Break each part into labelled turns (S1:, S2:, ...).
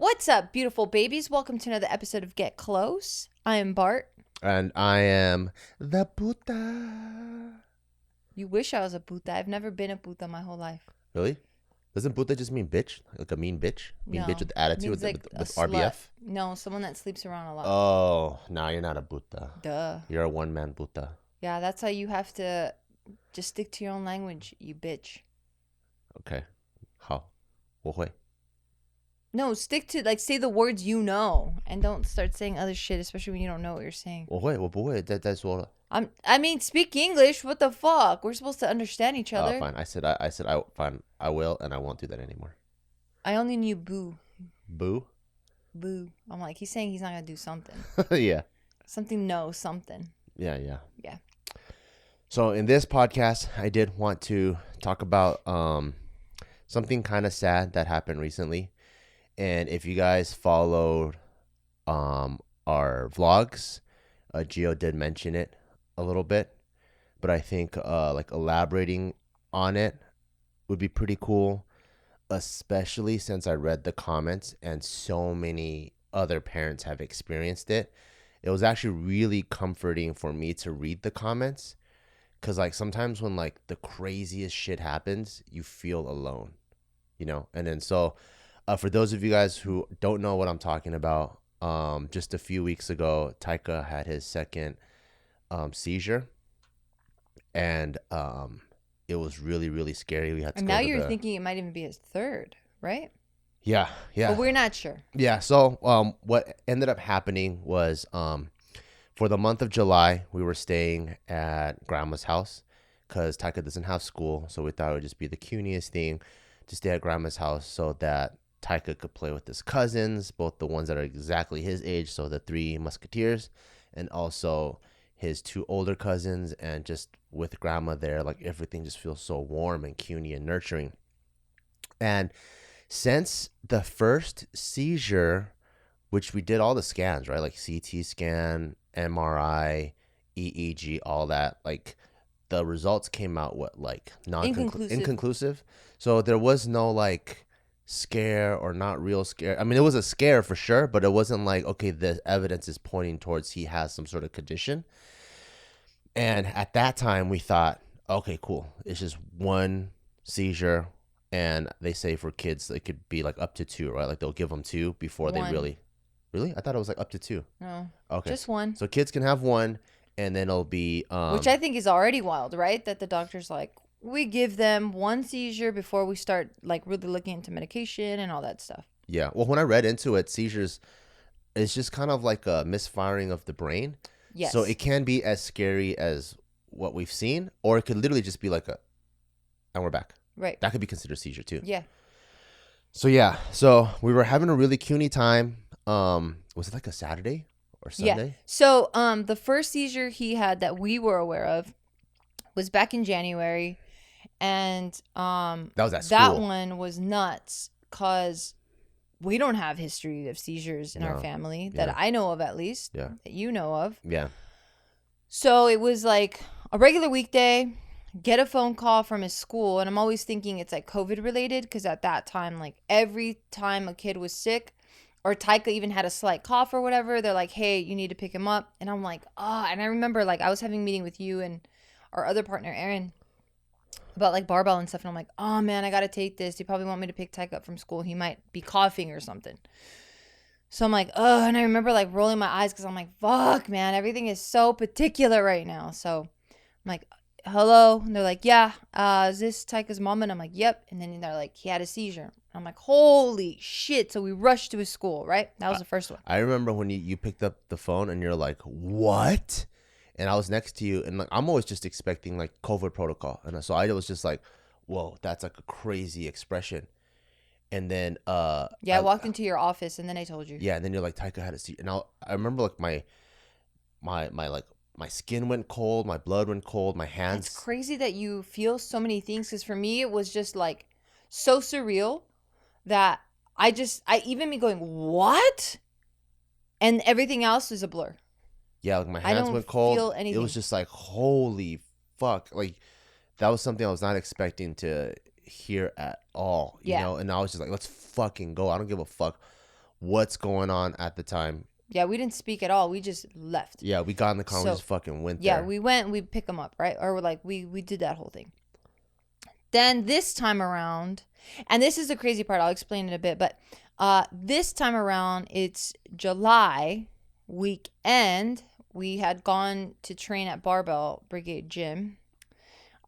S1: What's up, beautiful babies? Welcome to another episode of Get Close. I am Bart.
S2: And I am the puta.
S1: You wish I was a puta. I've never been a puta my whole life.
S2: Really? Doesn't puta just mean bitch? Like a mean bitch? Mean
S1: No.
S2: bitch with attitude,
S1: Means like
S2: with
S1: a
S2: RBF?
S1: slut. No, someone that sleeps around a lot.
S2: Oh, no, you're not a puta.
S1: Duh.
S2: You're a one-man puta.
S1: Yeah, that's how you have to just stick to your own language, you bitch.
S2: Okay. How? 我会.
S1: No, stick to, say the words you know. And don't start saying other shit, especially when you don't know what you're saying.
S2: 我会,我不会,再说了.
S1: I mean, speak English. What the fuck? We're supposed to understand each other.
S2: Fine. I said fine. I will, and I won't do that anymore.
S1: I only knew boo.
S2: Boo?
S1: Boo. I'm like, he's saying he's not going to do something.
S2: Yeah.
S1: Something, no, something.
S2: Yeah.
S1: Yeah.
S2: So in this podcast, I did want to talk about something kind of sad that happened recently. And if you guys followed our vlogs, Gio did mention it a little bit. But I think elaborating on it would be pretty cool, especially since I read the comments and so many other parents have experienced it. It was actually really comforting for me to read the comments. Because, sometimes when, the craziest shit happens, you feel alone, And then so, for those of you guys who don't know what I'm talking about, just a few weeks ago, Taika had his second seizure. And it was really, really scary. We had to
S1: And now you're thinking it might even be his third, right?
S2: Yeah.
S1: But we're not sure.
S2: Yeah, so what ended up happening was... for the month of July, we were staying at Grandma's house because Taika doesn't have school. So we thought it would just be the cutest thing to stay at Grandma's house so that Taika could play with his cousins, both the ones that are exactly his age, so the three musketeers, and also his two older cousins. And just with Grandma there, everything just feels so warm and cutey and nurturing. And since the first seizure, which we did all the scans, right? CT scan, MRI, EEG, all that. The results came out inconclusive. So there was no scare or not real scare. I mean, it was a scare for sure, but it wasn't okay, the evidence is pointing towards he has some sort of condition. And at that time we thought, okay, cool. It's just one seizure. And they say for kids, it could be up to two, right? They'll give them two before
S1: One.
S2: they really... Really? I thought it was up to two.
S1: No.
S2: Okay.
S1: Just one.
S2: So kids can have one, and then it'll be...
S1: which I think is already wild, right? That the doctor's we give them one seizure before we start, really looking into medication and all that stuff.
S2: Yeah. Well, when I read into it, seizures is just kind of like a misfiring of the brain.
S1: Yes.
S2: So it can be as scary as what we've seen, or it could literally just be and we're back.
S1: Right.
S2: That could be considered seizure too.
S1: Yeah.
S2: So yeah. So we were having a really cuny time. Was it a Saturday or Sunday?
S1: Yeah. So the first seizure he had that we were aware of was back in January, and
S2: that was at school.
S1: That one was nuts because we don't have history of seizures in our family that I know of, at least.
S2: Yeah.
S1: That you know of.
S2: Yeah.
S1: So it was a regular weekday. Get a phone call from his school, and I'm always thinking it's COVID related because at that time, every time a kid was sick or Taika even had a slight cough or whatever, they're like, hey, you need to pick him up. And I'm like, and I remember I was having a meeting with you and our other partner, Aaron, about barbell and stuff. And I'm like, oh man, I got to take this. You probably want me to pick Taika up from school. He might be coughing or something. So I'm like, and I remember rolling my eyes because I'm like, fuck, man, everything is so particular right now. So I'm like, hello. And they're like, yeah, is this Taika's mom? And I'm like, yep. And then they're like, he had a seizure. I'm like, holy shit. So we rushed to his school, right? That was the first one.
S2: I remember when you picked up the phone and you're like, what? And I was next to you, and I'm always just expecting COVID protocol. And so I was just like, whoa, that's a crazy expression. And then
S1: I walked into your office and then I told you.
S2: Yeah, and then you're like, Taika had a seizure. And I remember my skin went cold, my blood went cold, my hands.
S1: It's crazy that you feel so many things, because for me it was just so surreal that I even me going, what? And everything else is a blur.
S2: Yeah, my hands went cold.
S1: Feel anything.
S2: It was just holy fuck. That was something I was not expecting to hear at all. You know? And I was just like, let's fucking go. I don't give a fuck what's going on at the time.
S1: Yeah, we didn't speak at all. We just left.
S2: Yeah, we got in the car and we
S1: So,
S2: just fucking went
S1: Yeah,
S2: there.
S1: we went, we pick them up, right? Or like we did that whole thing. Then this time around, and this is the crazy part, I'll explain it a bit, but this time around, it's July weekend. We had gone to train at Barbell Brigade gym.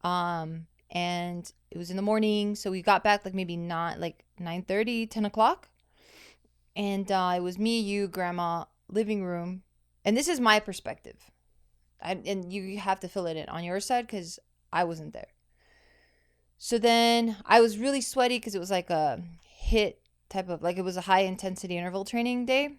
S1: And it was in the morning, so we got back like maybe not like 9:30, 10 o'clock. And it was me, you, grandma, living room. And this is my perspective. And you have to fill it in on your side because I wasn't there. So then I was really sweaty because it was like a hit type of, like it was a high intensity interval training day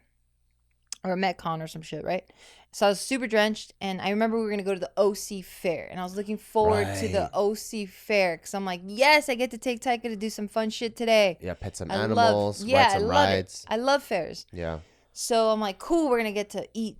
S1: or a Metcon or some shit, right? So I was super drenched, and I remember we were going to go to the OC fair, and I was looking forward to the OC fair because I'm like, yes, I get to take Taika to do some fun shit today.
S2: Yeah, pet some animals, ride some rides.
S1: I love fairs.
S2: Yeah.
S1: So I'm like, cool, we're going to get to eat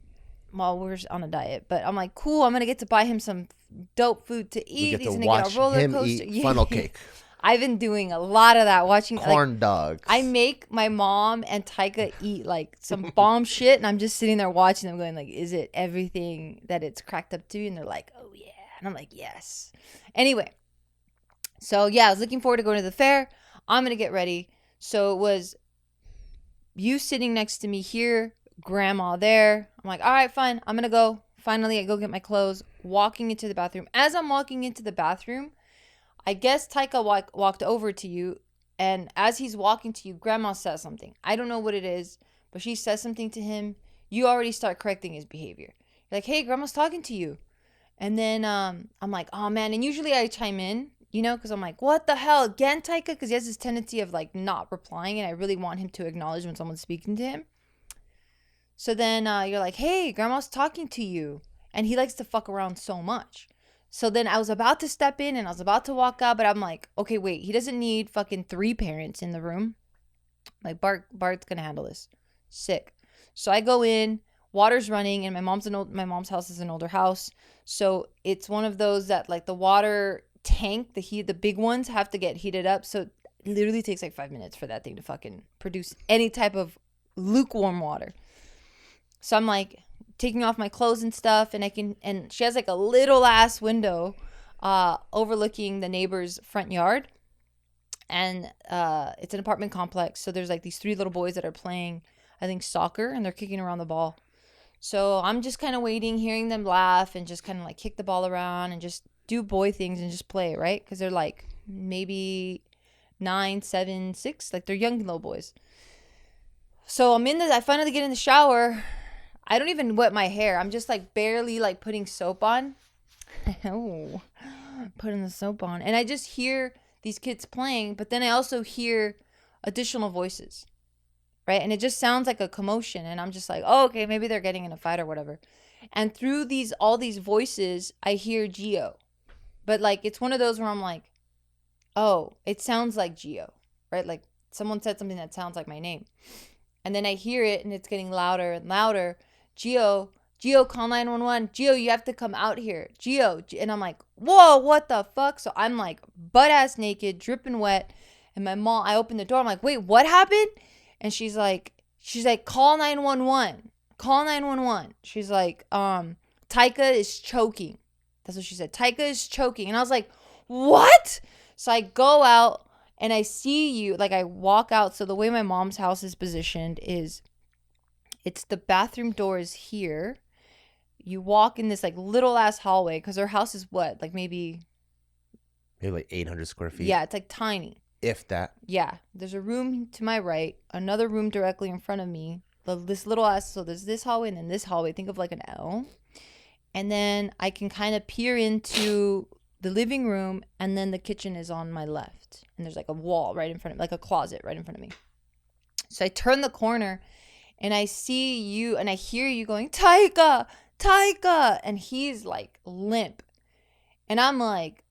S1: while we're on a diet. But I'm like, cool, I'm going to get to buy him some dope food to eat.
S2: We get to watch him eat funnel cake.
S1: I've been doing a lot of that, watching
S2: corn dogs.
S1: I make my mom and Taika eat like some bomb shit, and I'm just sitting there watching them going like, is it everything that it's cracked up to be? And they're like, oh yeah. And I'm like, yes. Anyway, so yeah, I was looking forward to going to the fair. I'm going to get ready. So it was you sitting next to me here, grandma there. I'm like, all right, fine. I'm going to go. Finally, I go get my clothes, walking into the bathroom. As I'm walking into the bathroom, I guess Taika walked over to you, and as he's walking to you, grandma says something. I don't know what it is, but she says something to him. You already start correcting his behavior. You're like, hey, grandma's talking to you. And then I'm like, oh, man. And usually I chime in, you know, because I'm like, what the hell? Again, Taika? Because he has this tendency of, like, not replying, and I really want him to acknowledge when someone's speaking to him. So then you're like, hey, grandma's talking to you. And he likes to fuck around so much. So then I was about to step in and I was about to walk out, but I'm like, okay, wait, he doesn't need fucking 3 parents in the room. Like Bart's gonna handle this. Sick. So I go in, water's running, and my mom's house is an older house. So it's one of those that like the water tank, the big ones have to get heated up. So it literally takes like 5 minutes for that thing to fucking produce any type of lukewarm water. So I'm like taking off my clothes and stuff, and she has like a little ass window overlooking the neighbor's front yard, and it's an apartment complex, so there's like these 3 little boys that are playing, I think, soccer, and they're kicking around the ball. So I'm just kind of waiting, hearing them laugh and just kind of like kick the ball around and just do boy things and just play, right? Because they're like maybe 9, 7, 6, like they're young little boys. So I finally get in the shower. I don't even wet my hair. I'm just like barely like putting soap on. Oh, putting the soap on. And I just hear these kids playing, but then I also hear additional voices, right? And it just sounds like a commotion. And I'm just like, oh, okay, maybe they're getting in a fight or whatever. And through all these voices, I hear Gio. But like, it's one of those where I'm like, oh, it sounds like Gio, right? Like someone said something that sounds like my name. And then I hear it and it's getting louder and louder. Gio, call 911. Gio, you have to come out here. Gio. And I'm like, whoa, what the fuck? So I'm like butt ass naked, dripping wet. And my mom, I open the door. I'm like, wait, what happened? And she's like, call 911. Call 911. She's like, Taika is choking. That's what she said. Taika is choking. And I was like, what? So I go out and I see you. Like I walk out. So the way my mom's house is positioned is, it's the bathroom door is here. You walk in this like little ass hallway because her house is what? Like maybe
S2: like 800 square feet.
S1: Yeah, it's like tiny.
S2: If that.
S1: Yeah. There's a room to my right, another room directly in front of me. This little ass, so there's this hallway and then this hallway. Think of like an L. And then I can kind of peer into the living room, and then the kitchen is on my left. And there's like a wall right in front of me, like a closet right in front of me. So I turn the corner. And I see you and I hear you going, Taika. And he's like limp. And I'm like,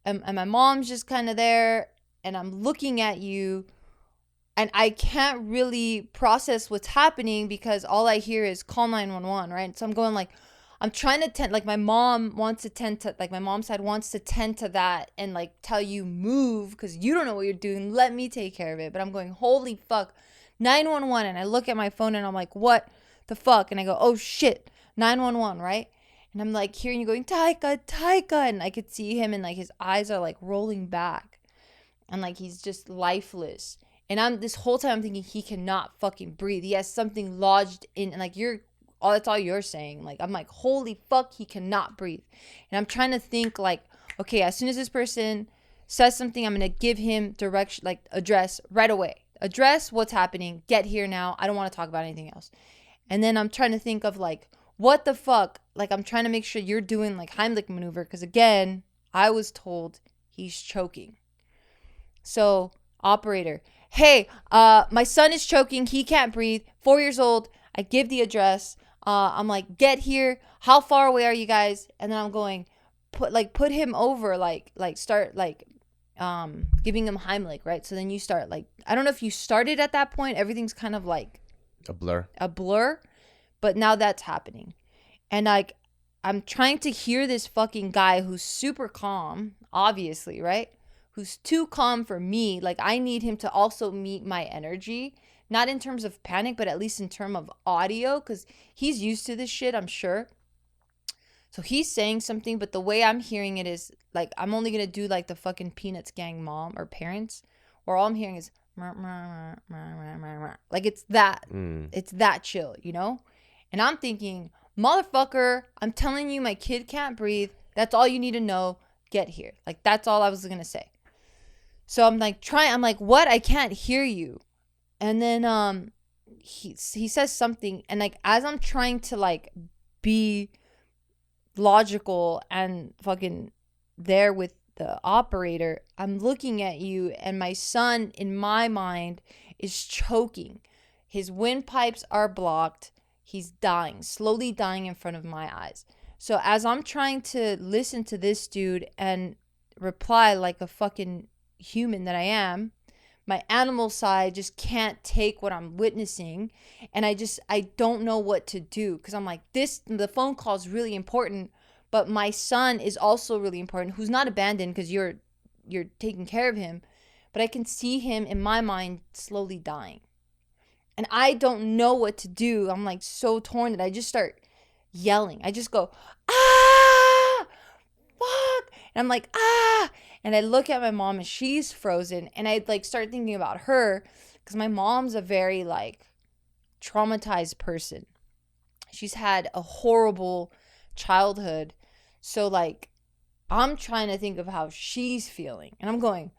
S1: and my mom's just kind of there. And I'm looking at you. And I can't really process what's happening because all I hear is call 911, right? So I'm going like, I'm trying to tend, like my mom wants to tend to, like my mom's side wants to tend to that and like tell you move because you don't know what you're doing. Let me take care of it. But I'm going, holy fuck. 911. And I look at my phone and I'm like, what the fuck? And I go, oh shit, 911, right? And I'm like hearing you going, Taika, Taika. And I could see him and like his eyes are like rolling back. And like he's just lifeless. And I'm this whole time I'm thinking he cannot fucking breathe. He has something lodged in, and like that's all you're saying. Like I'm like, holy fuck, he cannot breathe. And I'm trying to think like, okay, as soon as this person says something, I'm gonna give him direction, like address right away. Address what's happening. Get here now. I don't want to talk about anything else. And then I'm trying to think of like, what the fuck? Like I'm trying to make sure you're doing like Heimlich maneuver, because again, I was told he's choking. So operator, hey, my son is choking. He can't breathe. 4 years old. I give the address. I'm like, get here. How far away are you guys? And then I'm going, put him over, start giving him Heimlich, right? So then you start like, I don't know if you started at that point. Everything's kind of like
S2: A blur.
S1: But now that's happening. And like, I'm trying to hear this fucking guy who's super calm, obviously, right? Who's too calm for me. Like I need him to also meet my energy, not in terms of panic, but at least in terms of audio, because he's used to this shit, I'm sure. So he's saying something, but the way I'm hearing it is like, I'm only going to do like the fucking Peanuts gang mom or parents, where all I'm hearing is like it's that chill, you know? And I'm thinking, motherfucker, I'm telling you my kid can't breathe. That's all you need to know. Get here. Like that's all I was going to say. So I'm like I'm like, what? I can't hear you. And then he says something, and like as I'm trying to like be logical and fucking there with the operator, I'm looking at you, and my son in my mind is choking. His windpipes are blocked. He's dying, slowly dying in front of my eyes. So as I'm trying to listen to this dude and reply like a fucking human that I am, my animal side just can't take what I'm witnessing, and I don't know what to do, because I'm like, the phone call is really important, but my son is also really important, who's not abandoned because you're taking care of him, but I can see him in my mind slowly dying, and I don't know what to do. I'm like so torn that I just start yelling. I just go, ah, fuck, and I'm like, ah. And I look at my mom and she's frozen. And I like start thinking about her, because my mom's a very like traumatized person. She's had a horrible childhood. So like I'm trying to think of how she's feeling. And I'm going,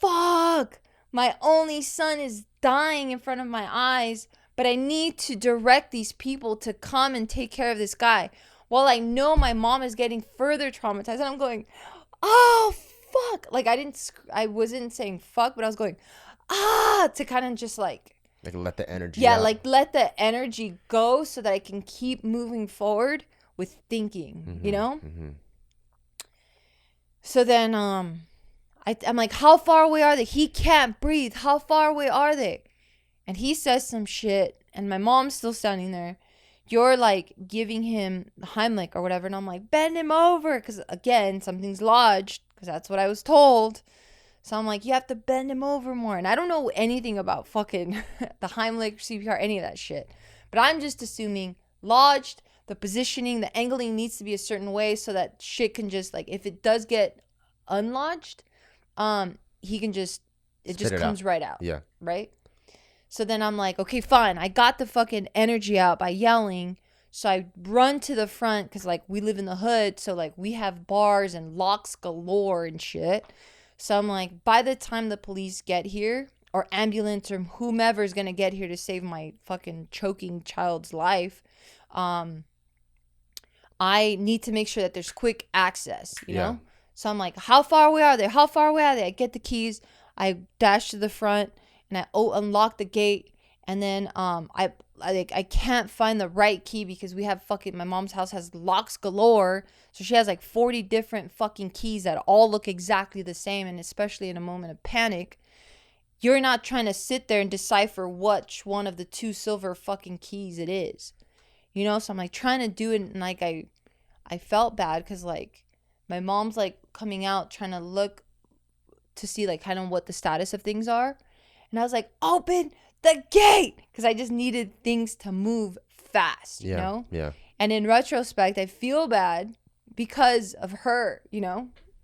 S1: fuck, my only son is dying in front of my eyes. But I need to direct these people to come and take care of this guy, while I know my mom is getting further traumatized. And I'm going, oh, fuck. Like I wasn't saying fuck, but I was going, to kind of just like
S2: let the energy
S1: like let the energy go, so that I can keep moving forward with thinking, you know? So then I'm like, how far away are they? He can't breathe. How far away are they? And he says some shit, and my mom's still standing there. You're like giving him Heimlich or whatever, and I'm like, bend him over, because again, something's lodged, because that's what I was told. So I'm like, you have to bend him over more. And I don't know anything about fucking the Heimlich, CPR, any of that shit. But I'm just assuming lodged, the positioning, the angling needs to be a certain way, so that shit can just like, if it does get unlodged, he can just, it just comes right out.
S2: Yeah.
S1: Right? So then I'm like, okay, fine. I got the fucking energy out by yelling. So I run to the front, because like we live in the hood. So like we have bars and locks galore and shit. So I'm like, by the time the police get here, or ambulance, or whomever is going to get here to save my fucking choking child's life, I need to make sure that there's quick access, you know? So I'm like, how far away are they? How far away are they? I get the keys. I dash to the front, and I unlock the gate, and then I can't find the right key, because we have fucking, my mom's house has locks galore, so she has like 40 different fucking keys that all look exactly the same. And especially in a moment of panic, you're not trying to sit there and decipher which one of the two silver fucking keys it is, you know? So I'm like trying to do it, and like I felt bad, because like my mom's like coming out trying to look to see like kind of what the status of things are. And I was like, open the gate, because I just needed things to move fast, you know?
S2: Yeah.
S1: And in retrospect, I feel bad because of her,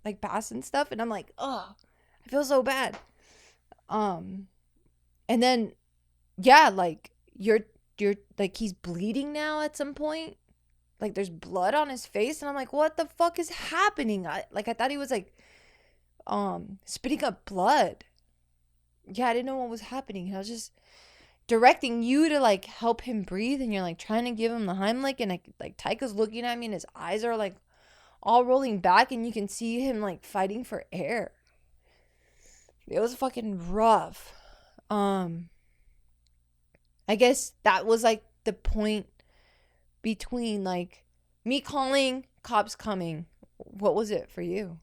S1: like passing stuff. And I'm like, oh, I feel so bad. And then, yeah, like you're like, he's bleeding now at some point. Like there's blood on his face. And I'm like, what the fuck is happening? I thought he was like, spitting up blood. Yeah, I didn't know what was happening. And I was just directing you to like help him breathe, and you're like trying to give him the Heimlich, and like Taika's looking at me and his eyes are like all rolling back, and you can see him like fighting for air. It was fucking rough. I guess that was like the point between like me calling, cops coming. What was it for you?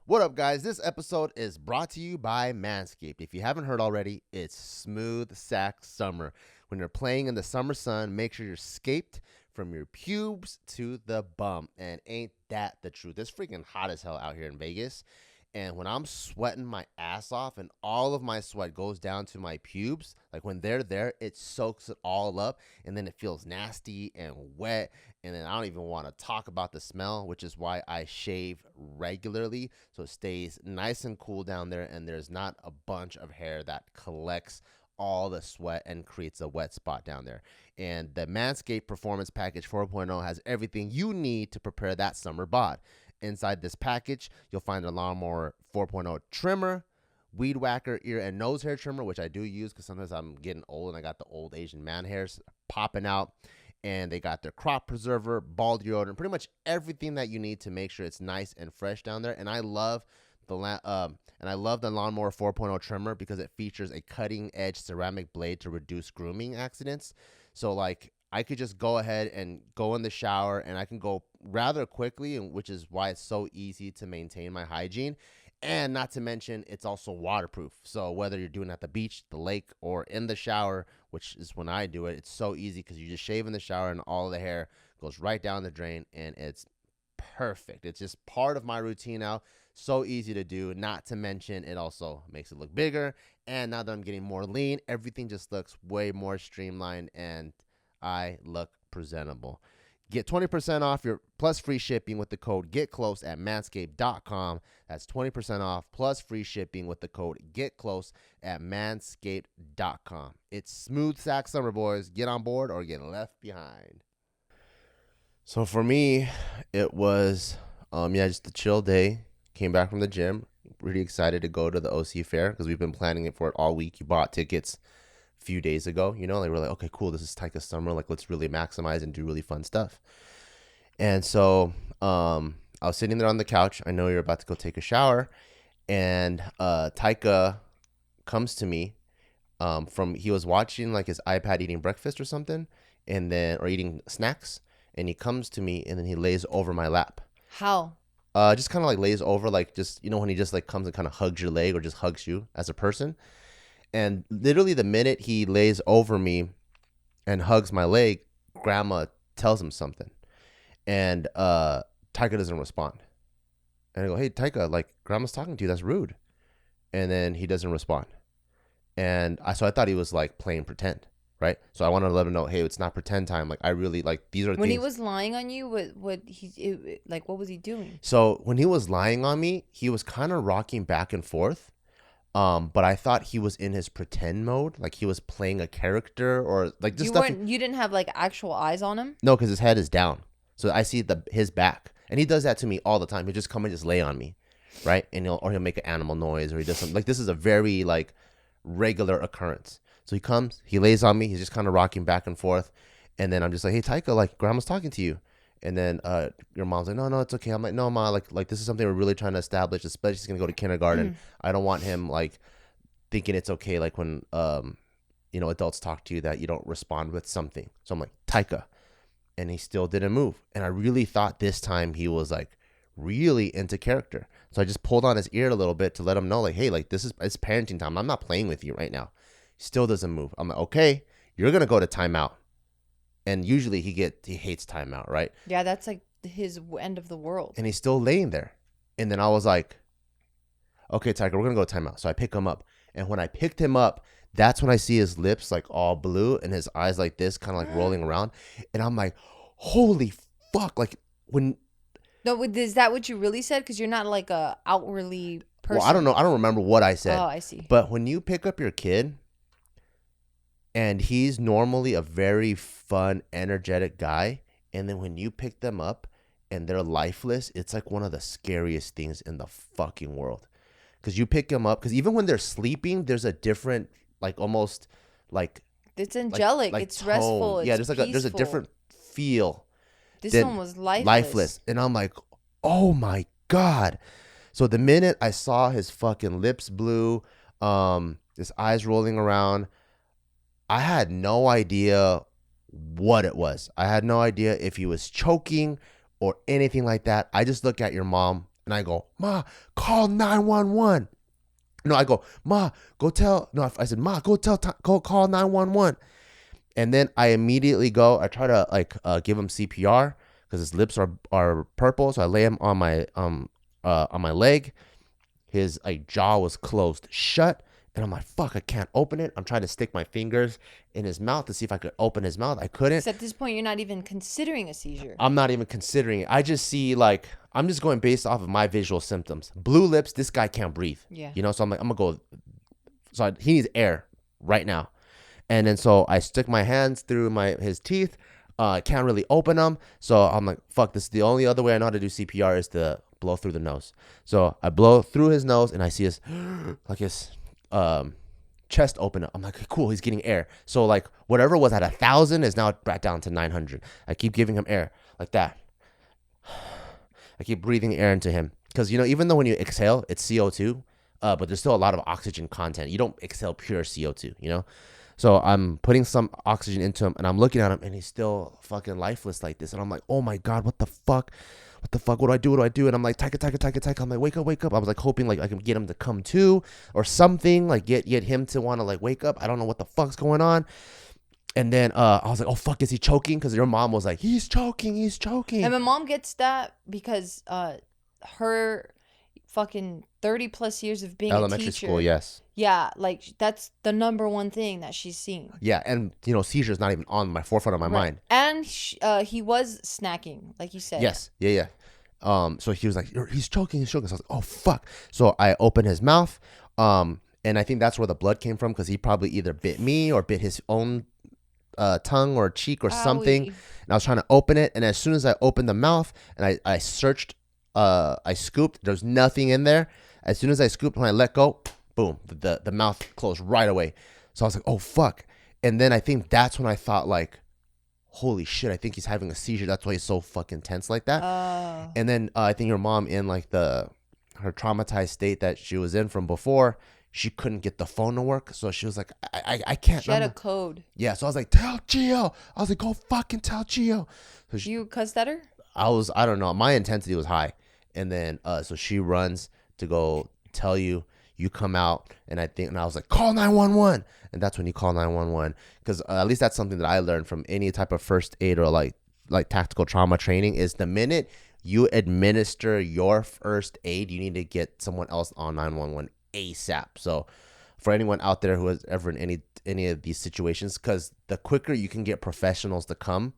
S2: What up, guys? This episode is brought to you by Manscaped. If you haven't heard already, it's smooth sack summer. When you're playing in the summer sun, make sure you're scaped from your pubes to the bum. And ain't that the truth? It's freaking hot as hell out here in Vegas. And when I'm sweating my ass off and all of my sweat goes down to my pubes, like when they're there, it soaks it all up, and then it feels nasty and wet. And then I don't even want to talk about the smell, which is why I shave regularly, so it stays nice and cool down there, and there's not a bunch of hair that collects all the sweat and creates a wet spot down there. And the Manscaped Performance Package 4.0 has everything you need to prepare that summer bod. Inside this package, you'll find a Lawnmower 4.0 trimmer, Weed Whacker ear and nose hair trimmer, which I do use because sometimes I'm getting old and I got the old Asian man hairs popping out. And they got their crop preserver, ball deodorant, pretty much everything that you need to make sure it's nice and fresh down there. And I love the Lawnmower 4.0 trimmer because it features a cutting edge ceramic blade to reduce grooming accidents. So like I could just go ahead and go in the shower, and I can go rather quickly, and which is why it's so easy to maintain my hygiene. And not to mention, it's also waterproof. So whether you're doing it at the beach, the lake, or in the shower, which is when I do it, it's so easy because you just shave in the shower and all of the hair goes right down the drain, and it's perfect. It's just part of my routine now. So easy to do. Not to mention, it also makes it look bigger. And now that I'm getting more lean, everything just looks way more streamlined, and I look presentable. Get 20% off your plus free shipping with the code GetClose at manscaped.com. That's 20% off plus free shipping with the code GetClose at manscaped.com. It's smooth sack summer, boys. Get on board or get left behind. So for me, it was just a chill day. Came back from the gym. Really excited to go to the OC Fair because we've been planning it for it all week. You bought tickets few days ago, they were like, okay, cool, this is Taika summer, like let's really maximize and do really fun stuff. And so I was sitting there on the couch. I know you're about to go take a shower, and Taika comes to me he was watching like his iPad eating breakfast or something, and then or eating snacks, and he comes to me and then he lays over my lap.
S1: How?
S2: Just kind of like lays over, like just when he just like comes and kind of hugs your leg or just hugs you as a person. And literally the minute he lays over me and hugs my leg, Grandma tells him something. And Taika doesn't respond. And I go, hey, Taika, like Grandma's talking to you. That's rude. And then he doesn't respond. And I thought he was like playing pretend, right? So I wanted to let him know, hey, it's not pretend time. Like I really like these are
S1: when
S2: things.
S1: He was lying on you, what was he doing?
S2: So when he was lying on me, he was kind of rocking back and forth. But I thought he was in his pretend mode, like he was playing a character or like just stuff.
S1: You didn't have like actual eyes on him?
S2: No, because his head is down, so I see his back, and he does that to me all the time. He'll just come and just lay on me, right? And he'll make an animal noise, or he does something like this is a very like regular occurrence. So he comes, he lays on me, he's just kind of rocking back and forth, and then I'm just like, hey Taika, like Grandma's talking to you. And then your mom's like, no, it's okay. I'm like, no, Ma, like this is something we're really trying to establish, especially he's going to go to kindergarten. I don't want him like thinking it's okay, like when, adults talk to you that you don't respond with something. So I'm like, Taika. And he still didn't move. And I really thought this time he was like really into character. So I just pulled on his ear a little bit to let him know like, hey, like it's parenting time. I'm not playing with you right now. He still doesn't move. I'm like, okay, you're going to go to timeout. And usually he hates timeout, right?
S1: Yeah, that's like his end of the world.
S2: And he's still laying there. And then I was like, okay, Taika, we're going to go to timeout. So I pick him up. And when I picked him up, That's when I see his lips like all blue and his eyes like this, kind of like rolling around. And I'm like, holy fuck. Like when,
S1: No, is that what you really said? Because you're not like a outwardly person.
S2: well, I don't know. I don't remember what I said.
S1: Oh, I see.
S2: But when you pick up your kid and he's normally a very fun, energetic guy, and then when you pick them up and they're lifeless, it's like one of the scariest things in the fucking world. Because you pick them up, because even when they're sleeping, there's a different, like almost like
S1: It's angelic.
S2: like
S1: It's
S2: tone.
S1: restful. It's
S2: Yeah, there's a
S1: peaceful.
S2: different feel.
S1: This
S2: than
S1: one was lifeless.
S2: And I'm like, oh my God. So the minute I saw his fucking lips blue, his eyes rolling around, I had no idea what it was. I had no idea if he was choking or anything like that. I just look at your mom and I go, Ma, call 911. No, I go, Ma, go tell. No, I said, Ma, go call 911. And then I immediately go. I try to give him CPR because his lips are purple. So I lay him on my leg. His jaw was closed shut. And I'm like, fuck, I can't open it. I'm trying to stick my fingers in his mouth to see if I could open his mouth. I couldn't.
S1: So at this point, you're not even considering a seizure.
S2: I'm not even considering it. I just see I'm just going based off of my visual symptoms. Blue lips, this guy can't breathe.
S1: Yeah.
S2: You know, so I'm like, I'm going to go. So he needs air right now. And then so I stick my hands through his teeth. I can't really open them. So I'm like, fuck, this is the only other way I know how to do CPR is to blow through the nose. So I blow through his nose and I see his chest open up. I'm like, cool, he's getting air. So like whatever was at 1,000 is now back down to 900. I keep giving him air like that. I keep breathing air into him because even though when you exhale it's CO2, but there's still a lot of oxygen content. You don't exhale pure CO2. So I'm putting some oxygen into him and I'm looking at him and he's still fucking lifeless like this. And I'm like, oh my God, what the fuck? What the fuck? What do I do? And I'm like, Taika. I'm like, wake up. I was like hoping like I can get him to come to or something, like get him to want to like wake up. I don't know what the fuck's going on. And then I was like, oh fuck, is he choking? Because your mom was like, he's choking.
S1: And my mom gets that because her fucking 30 plus years of being
S2: Elementary
S1: a teacher.
S2: school, yes.
S1: Yeah, like that's the number one thing that she's seen.
S2: Yeah, and seizure is not even on my forefront of my mind.
S1: And he was snacking, like you said.
S2: Yes, yeah. So he was like, he's choking. So I was like, oh fuck. So I opened his mouth, and I think that's where the blood came from because he probably either bit me or bit his own tongue or cheek or something. And I was trying to open it, and as soon as I opened the mouth and I searched, I scooped. There's nothing in there. As soon as I scooped, when I let go, boom, the mouth closed right away. So I was like, oh fuck. And then I think that's when I thought like, holy shit, I think he's having a seizure. That's why he's so fucking tense like that. And then I think your mom, in like her traumatized state that she was in from before, she couldn't get the phone to work. So she was like, I can't.
S1: She had a code.
S2: Yeah. So I was like, tell Gio. I was like, go fucking tell Gio. So
S1: You cussed at her?
S2: I don't know. My intensity was high. And then so she runs to go tell you. You come out, and I was like, call 911. And that's when you call 911. Because at least that's something that I learned from any type of first aid or like tactical trauma training is the minute you administer your first aid, you need to get someone else on 911 ASAP. So for anyone out there who is ever in any of these situations, because the quicker you can get professionals to come,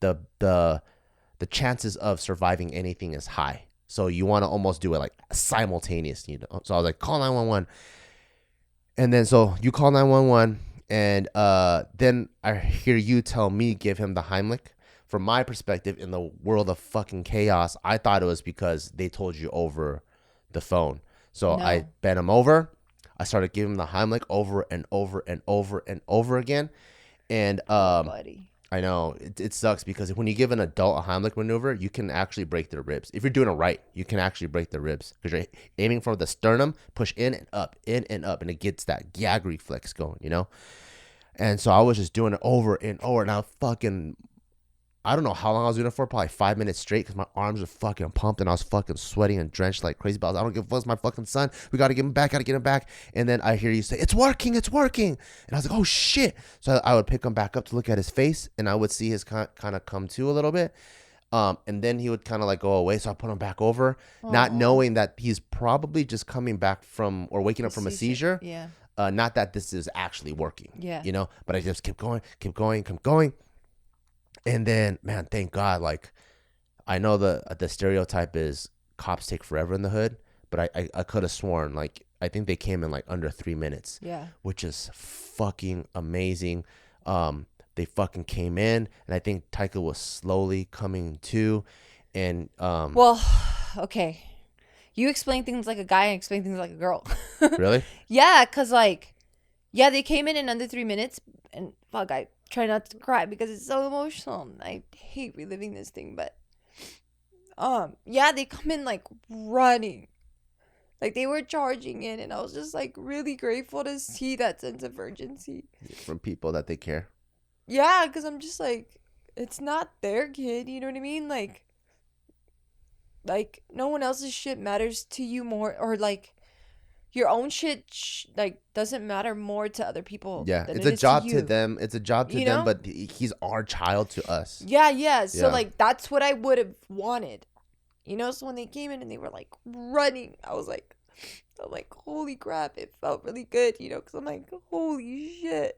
S2: the chances of surviving anything is high. So you want to almost do it like simultaneous, So I was like, call 911. And then so you call 911, and then I hear you tell me give him the Heimlich. From my perspective, in the world of fucking chaos, I thought it was because they told you over the phone. So no. I bent him over. I started giving him the Heimlich over and over and over and over again. And
S1: buddy.
S2: I know it sucks because when you give an adult a Heimlich maneuver, you can actually break their ribs. If you're doing it right, you can actually break their ribs because you're aiming for the sternum, push in and up, and it gets that gag reflex going, And so I was just doing it over and over, and I don't know how long I was doing it for, probably 5 minutes straight because my arms were fucking pumped and I was fucking sweating and drenched like crazy. But I don't give a fuck, it's my fucking son. We got to get him back. And then I hear you say, it's working. And I was like, oh shit. So I would pick him back up to look at his face and I would see his kind of come to a little bit. And then he would kind of like go away. So I put him back over, not knowing that he's probably just coming back from or waking up from a seizure.
S1: Yeah.
S2: Not that this is actually working,
S1: Yeah.
S2: you know, but I just kept going, kept going, kept going. And then, man, thank God, like, I know the stereotype is cops take forever in the hood, but I could have sworn, like, I think they came in like under 3 minutes.
S1: Yeah.
S2: Which is fucking amazing. They fucking came in, and I think Taika was slowly coming to, and
S1: Well, okay. You explain things like a guy and explain things like a girl.
S2: really,
S1: Yeah, because, like, yeah, they came in under 3 minutes. And, fuck, I try not to cry because it's so emotional. I hate reliving this thing. But, yeah, they come in, like, running. Like, they were charging in. And I was just, like, really grateful to see that sense of urgency.
S2: from people that they care.
S1: Yeah, because I'm just, like, it's not their kid. You know what I mean? Like, no one else's shit matters to you more, or like your own shit like doesn't matter more to other people.
S2: Yeah,
S1: than
S2: it's
S1: it
S2: a
S1: is
S2: job
S1: to
S2: to
S1: you.
S2: them. It's a job to
S1: You
S2: them,
S1: know?
S2: but he's our child to us.
S1: Yeah. So
S2: Yeah.
S1: like that's what I would have wanted. You know, so when they came in and they were like running, I'm like, holy crap, it felt really good, you know, because I'm like, holy shit.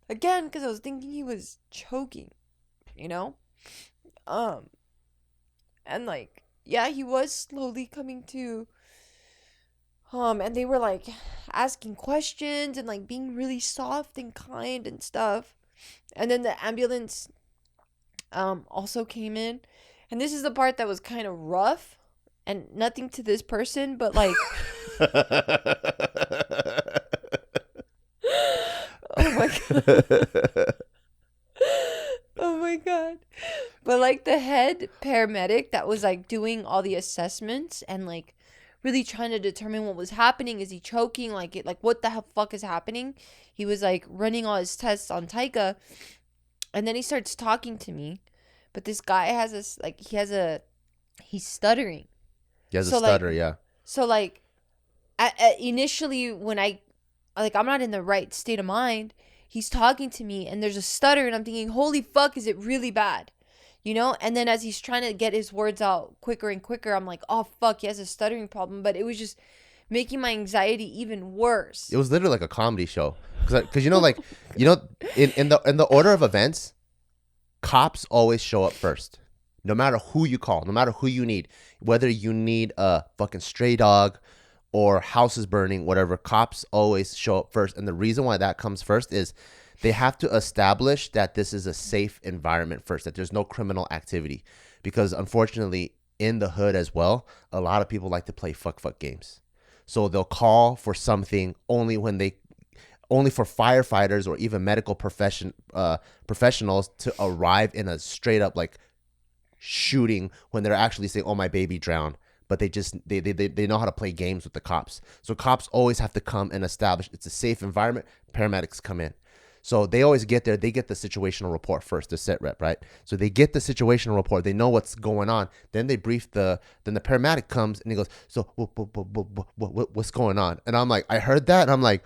S1: Again, because I was thinking he was choking, you know? And like, yeah, he was slowly coming to. And they were like asking questions and like being really soft and kind and stuff. And then the ambulance also came in. And this is the part that was kind of rough and nothing to this person, but like oh my god. Oh my god. But like the head paramedic that was like doing all the assessments and like really trying to determine what was happening. Is he choking? Like what the fuck is happening? He was like running all his tests on Taika, and then he starts talking to me. But this guy has this like he's stuttering.
S2: He has
S1: So,
S2: a stutter, yeah.
S1: So like initially when I'm not in the right state of mind, he's talking to me and there's a stutter and I'm thinking, holy fuck, is it really bad? You know? And then as he's trying to get his words out quicker and quicker, I'm like, oh fuck, he has a stuttering problem. But it was just making my anxiety even worse.
S2: It was literally like a comedy show. Because you know, like, you know, in the order of events, cops always show up first. No matter who you call, no matter who you need, whether you need a fucking stray dog or houses burning, whatever, cops always show up first. And the reason why that comes first is they have to establish that this is a safe environment first, that there's no criminal activity. Because unfortunately, in the hood as well, a lot of people like to play fuck games. So they'll call for something only for firefighters or even medical professionals to arrive in a straight up like shooting when they're actually saying, oh, my baby drowned. But they know how to play games with the cops. So cops always have to come and establish it's a safe environment. Paramedics come in. So they always get there. They get the situational report first, the set rep, right? So they get the situational report. They know what's going on. Then they brief then the paramedic comes and he goes, so what's going on? And I'm like, I heard that. And I'm like,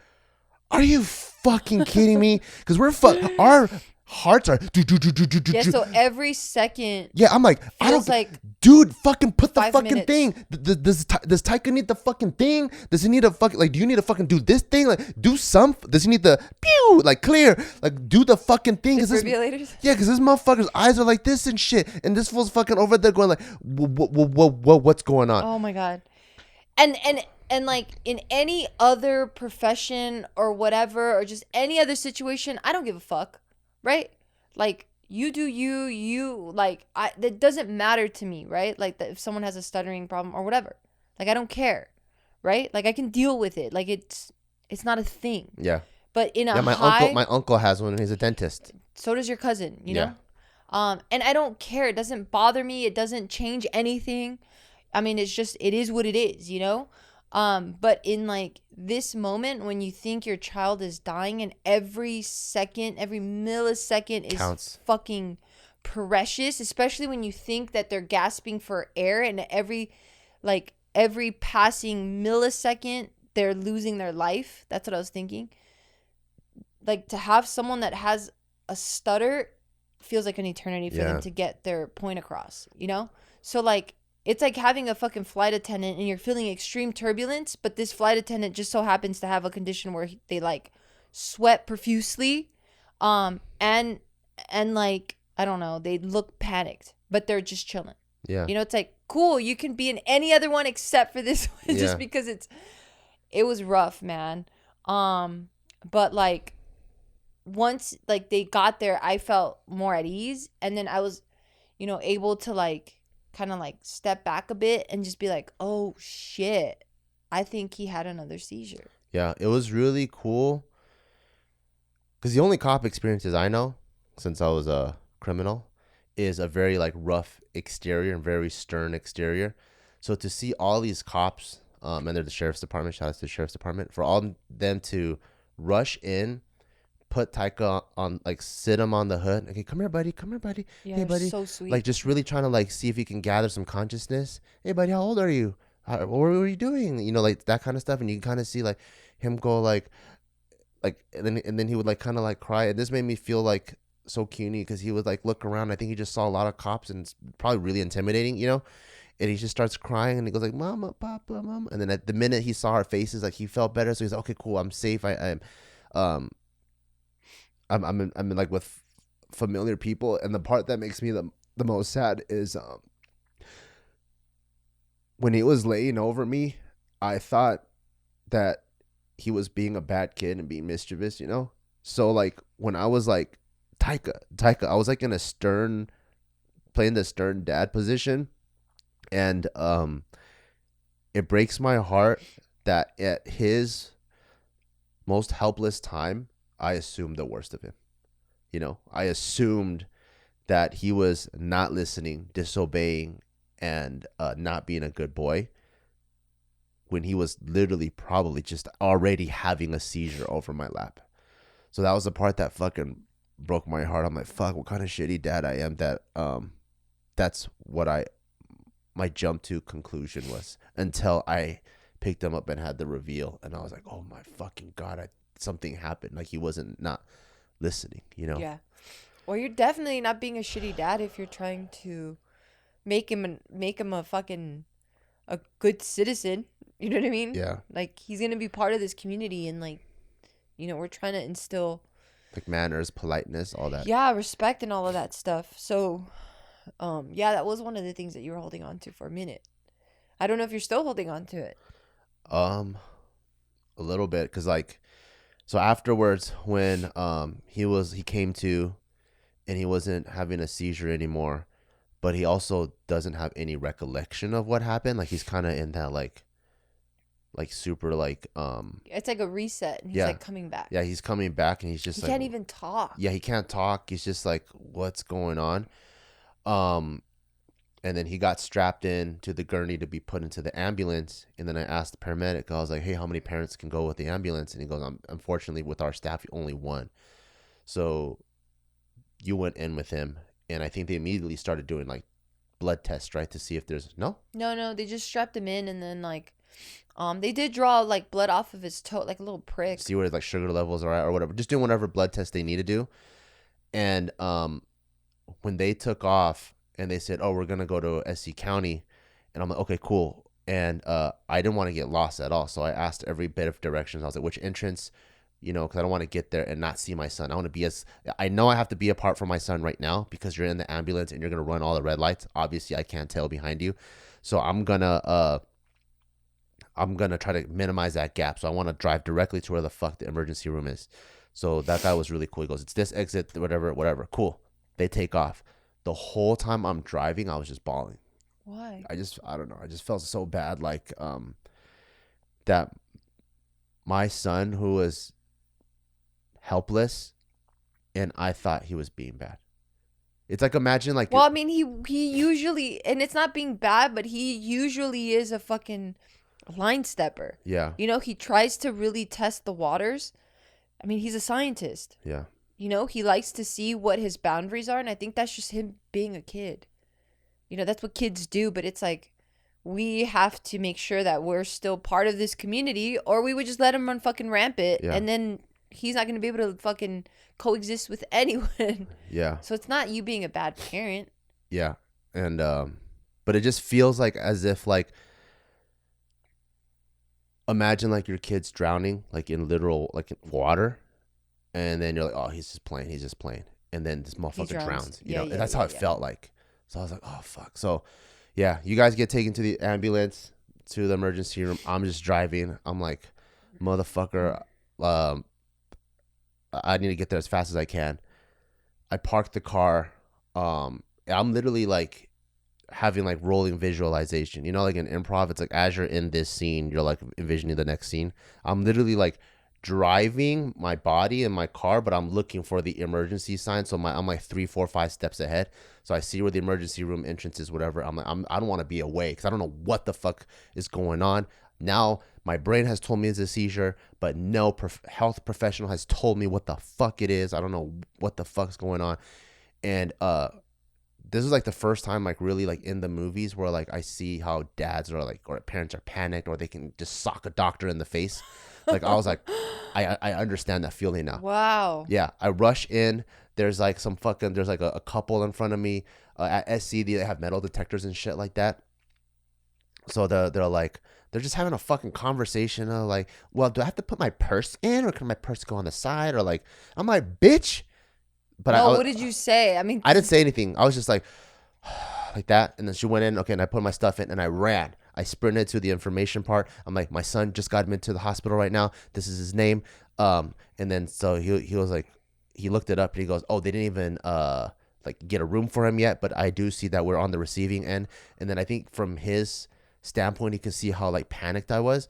S2: are you fucking kidding me? Because our hearts are
S1: Yeah, so every second.
S2: Yeah, I'm like, I don't
S1: like,
S2: dude, fucking put the
S1: 5
S2: fucking
S1: minutes.
S2: thing. Does Taika need the fucking thing? Does he need to fucking, like, do you need to fucking do this thing? Like, do some, does he need the pew, like, clear, like, do the fucking thing?
S1: Defibrillators?
S2: Yeah, because this motherfucker's eyes are like this and shit. And this fool's fucking over there going like, what's going on?
S1: Oh my god. And like in any other profession or whatever, or just any other situation, I don't give a fuck, right? Like, you do you like, that doesn't matter to me, right? Like, if someone has a stuttering problem or whatever, like, I don't care, right? Like, I can deal with it. Like, it's not a thing.
S2: Yeah.
S1: But in a
S2: my uncle has one. He's a dentist.
S1: So does your cousin, you know? And I don't care. It doesn't bother me. It doesn't change anything. I mean, it is what it is, you know? But in like this moment when you think your child is dying and every second, every millisecond is
S2: counts.
S1: Fucking precious, especially when you think that they're gasping for air and every passing millisecond they're losing their life. That's what I was thinking. Like, to have someone that has a stutter feels like an eternity for them to get their point across, you know? So like, It's like having a fucking flight attendant and you're feeling extreme turbulence, but this flight attendant just so happens to have a condition where they like sweat profusely, and like I don't know, they look panicked, but they're just chilling.
S2: Yeah.
S1: You know, it's like cool. You can be in any other one except for this one,
S2: Yeah.
S1: just because it was rough, man. But like once like they got there, I felt more at ease, and then I was, you know, able to like kind of like step back a bit and just be like, oh shit, I think he had another seizure.
S2: Yeah, it was really cool because the only cop experiences I know since I was a criminal is a very like rough exterior and very stern exterior. So to see all these cops, and they're the sheriff's department, shout out to the sheriff's department, for all them to rush in, put Taika on, like sit him on the hood. Okay, come here, buddy. Come here, buddy.
S1: Yeah,
S2: Hey, buddy.
S1: so sweet.
S2: Like just really trying to like see if he can gather some consciousness. Hey, buddy, how old are you? What were you doing? You know, like that kind of stuff. And you can kind of see like him go and then he would like kind of like cry. And this made me feel like so cuny because he would like look around. I think he just saw a lot of cops and it's probably really intimidating, you know. And he just starts crying and he goes like, "Mama, Papa, Mama." And then at the minute he saw our faces, like he felt better. So he's like, "Okay, cool, I'm safe. Um, I'm in like with familiar people." And the part that makes me the most sad is when he was laying over me, I thought that he was being a bad kid and being mischievous, you know? So like when I was like Taika, I was like in a stern, playing the stern dad position. And it breaks my heart that at his most helpless time, I assumed the worst of him. You know, I assumed that he was not listening, disobeying, and not being a good boy when he was literally probably just already having a seizure over my lap. So that was the part that fucking broke my heart. I'm like, fuck, what kind of shitty dad I am that that's what my jump to conclusion was, until I picked him up and had the reveal, and I was like, oh my fucking God, something happened. Like he wasn't not listening, you know?
S1: Yeah. Well, you're definitely not being a shitty dad if you're trying to make him a fucking a good citizen. You know what I mean?
S2: Yeah.
S1: Like he's gonna be part of this community, and like, you know, we're trying to instill
S2: Like manners, politeness, all that.
S1: yeah, respect and all of that stuff. So, yeah, that was one of the things that you were holding on to for a minute. I don't know if you're still holding on to it.
S2: A little bit, cause like, so afterwards when he came to, and he wasn't having a seizure anymore, but he also doesn't have any recollection of what happened. Like he's kind of in that like super like
S1: It's like a reset, and he's
S2: yeah.
S1: like coming back.
S2: Yeah, he's coming back, and he's just
S1: He
S2: like,
S1: can't even talk.
S2: yeah, he can't talk. He's just like, what's going on? And then he got strapped in to the gurney to be put into the ambulance. And then I asked the paramedic, I was like, hey, how many parents can go with the ambulance? And he goes, unfortunately, with our staff, only one. So you went in with him. And I think they immediately started doing like blood tests, right? To see if there's no.
S1: They just strapped him in, and then like, they did draw like blood off of his toe, like a little prick.
S2: See where like sugar levels are at or whatever. Just doing whatever blood test they need to do. And when they took off, and they said, oh, we're going to go to SC County. And I'm like, okay, cool. And I didn't want to get lost at all. So I asked every bit of directions. I was like, which entrance? You know, because I don't want to get there and not see my son. I know I have to be apart from my son right now because you're in the ambulance and you're going to run all the red lights. Obviously, I can't tail behind you. So I'm going to try to minimize that gap. So I want to drive directly to where the fuck the emergency room is. So that guy was really cool. He goes, it's this exit, whatever. Cool. They take off. The whole time I'm driving, I was just bawling.
S1: Why?
S2: I don't know. I just felt so bad. Like, that my son, who was helpless, and I thought he was being bad. It's like, imagine like.
S1: Well, I mean, he usually, and it's not being bad, but he usually is a fucking line stepper.
S2: Yeah.
S1: You know, he tries to really test the waters. I mean, he's a scientist.
S2: Yeah.
S1: You know, he likes to see what his boundaries are, and I think that's just him being a kid. You know, that's what kids do, but it's like we have to make sure that we're still part of this community, or we would just let him run fucking rampant, and then he's not going to be able to fucking coexist with anyone.
S2: Yeah.
S1: So it's not you being a bad parent.
S2: Yeah. And But it just feels like as if like imagine like your kid's drowning like in literal like in water, and then you're like, oh, he's just playing, and then this
S1: He
S2: motherfucker
S1: drowns.
S2: drowns, you
S1: Yeah,
S2: know, and
S1: yeah,
S2: that's how
S1: yeah,
S2: it
S1: yeah.
S2: felt like. So I was like, oh fuck. So yeah, you guys get taken to the ambulance to the emergency room. I'm just driving. I'm like, motherfucker, um, I need to get there as fast as I can. I parked the car. I'm literally like having like rolling visualization. You know, like in improv, it's like as you're in this scene, you're like envisioning the next scene. I'm literally like driving my body in my car, but I'm looking for the emergency sign. So I'm like 3, 4, 5 steps ahead. So I see where the emergency room entrance is, whatever. I'm like, I don't want to be away because I don't know what the fuck is going on. Now my brain has told me it's a seizure, but no health professional has told me what the fuck it is. I don't know what the fuck's going on. And this is like the first time like really like in the movies where like I see how dads are like or parents are panicked or they can just sock a doctor in the face. Like I was like, I understand that feeling now.
S1: Wow.
S2: Yeah, I rush in. There's like some fucking there's like a couple in front of me at SC. They have metal detectors and shit like that. So they're like they're just having a fucking conversation of like, well, do I have to put my purse in or can my purse go on the side or like I'm like bitch. But
S1: No, what did you say? I mean,
S2: I didn't say anything. I was just like that. And then she went in. Okay. And I put my stuff in and I ran. I sprinted to the information part. I'm like, my son just got admitted to the hospital right now. This is his name. And then so he was like, he looked it up and he goes, oh, they didn't even like get a room for him yet. But I do see that we're on the receiving end. And then I think from his standpoint, he could see how like panicked I was.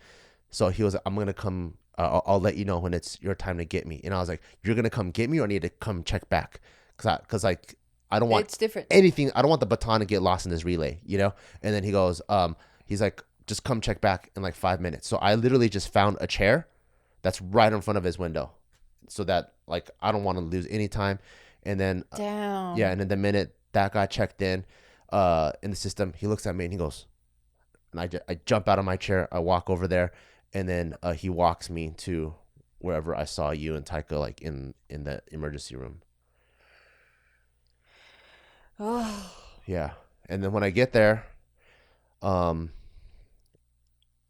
S2: So he was like, I'm gonna come. I'll let you know when it's your time to get me. And I was like, you're gonna come get me, or I need to come check back, cause like I don't want
S1: it's different.
S2: anything. I don't want the baton to get lost in this relay, you know. And then he goes, he's like, just come check back in like 5 minutes. So I literally just found a chair that's right in front of his window, so that like I don't want to lose any time. And then yeah,
S1: Damn.
S2: and then the minute that got checked in the system, he looks at me and he goes, and I jump out of my chair, I walk over there, and then he walks me to wherever I saw you and Taika like in the emergency room.
S1: Oh.
S2: Yeah, and then when I get there, um,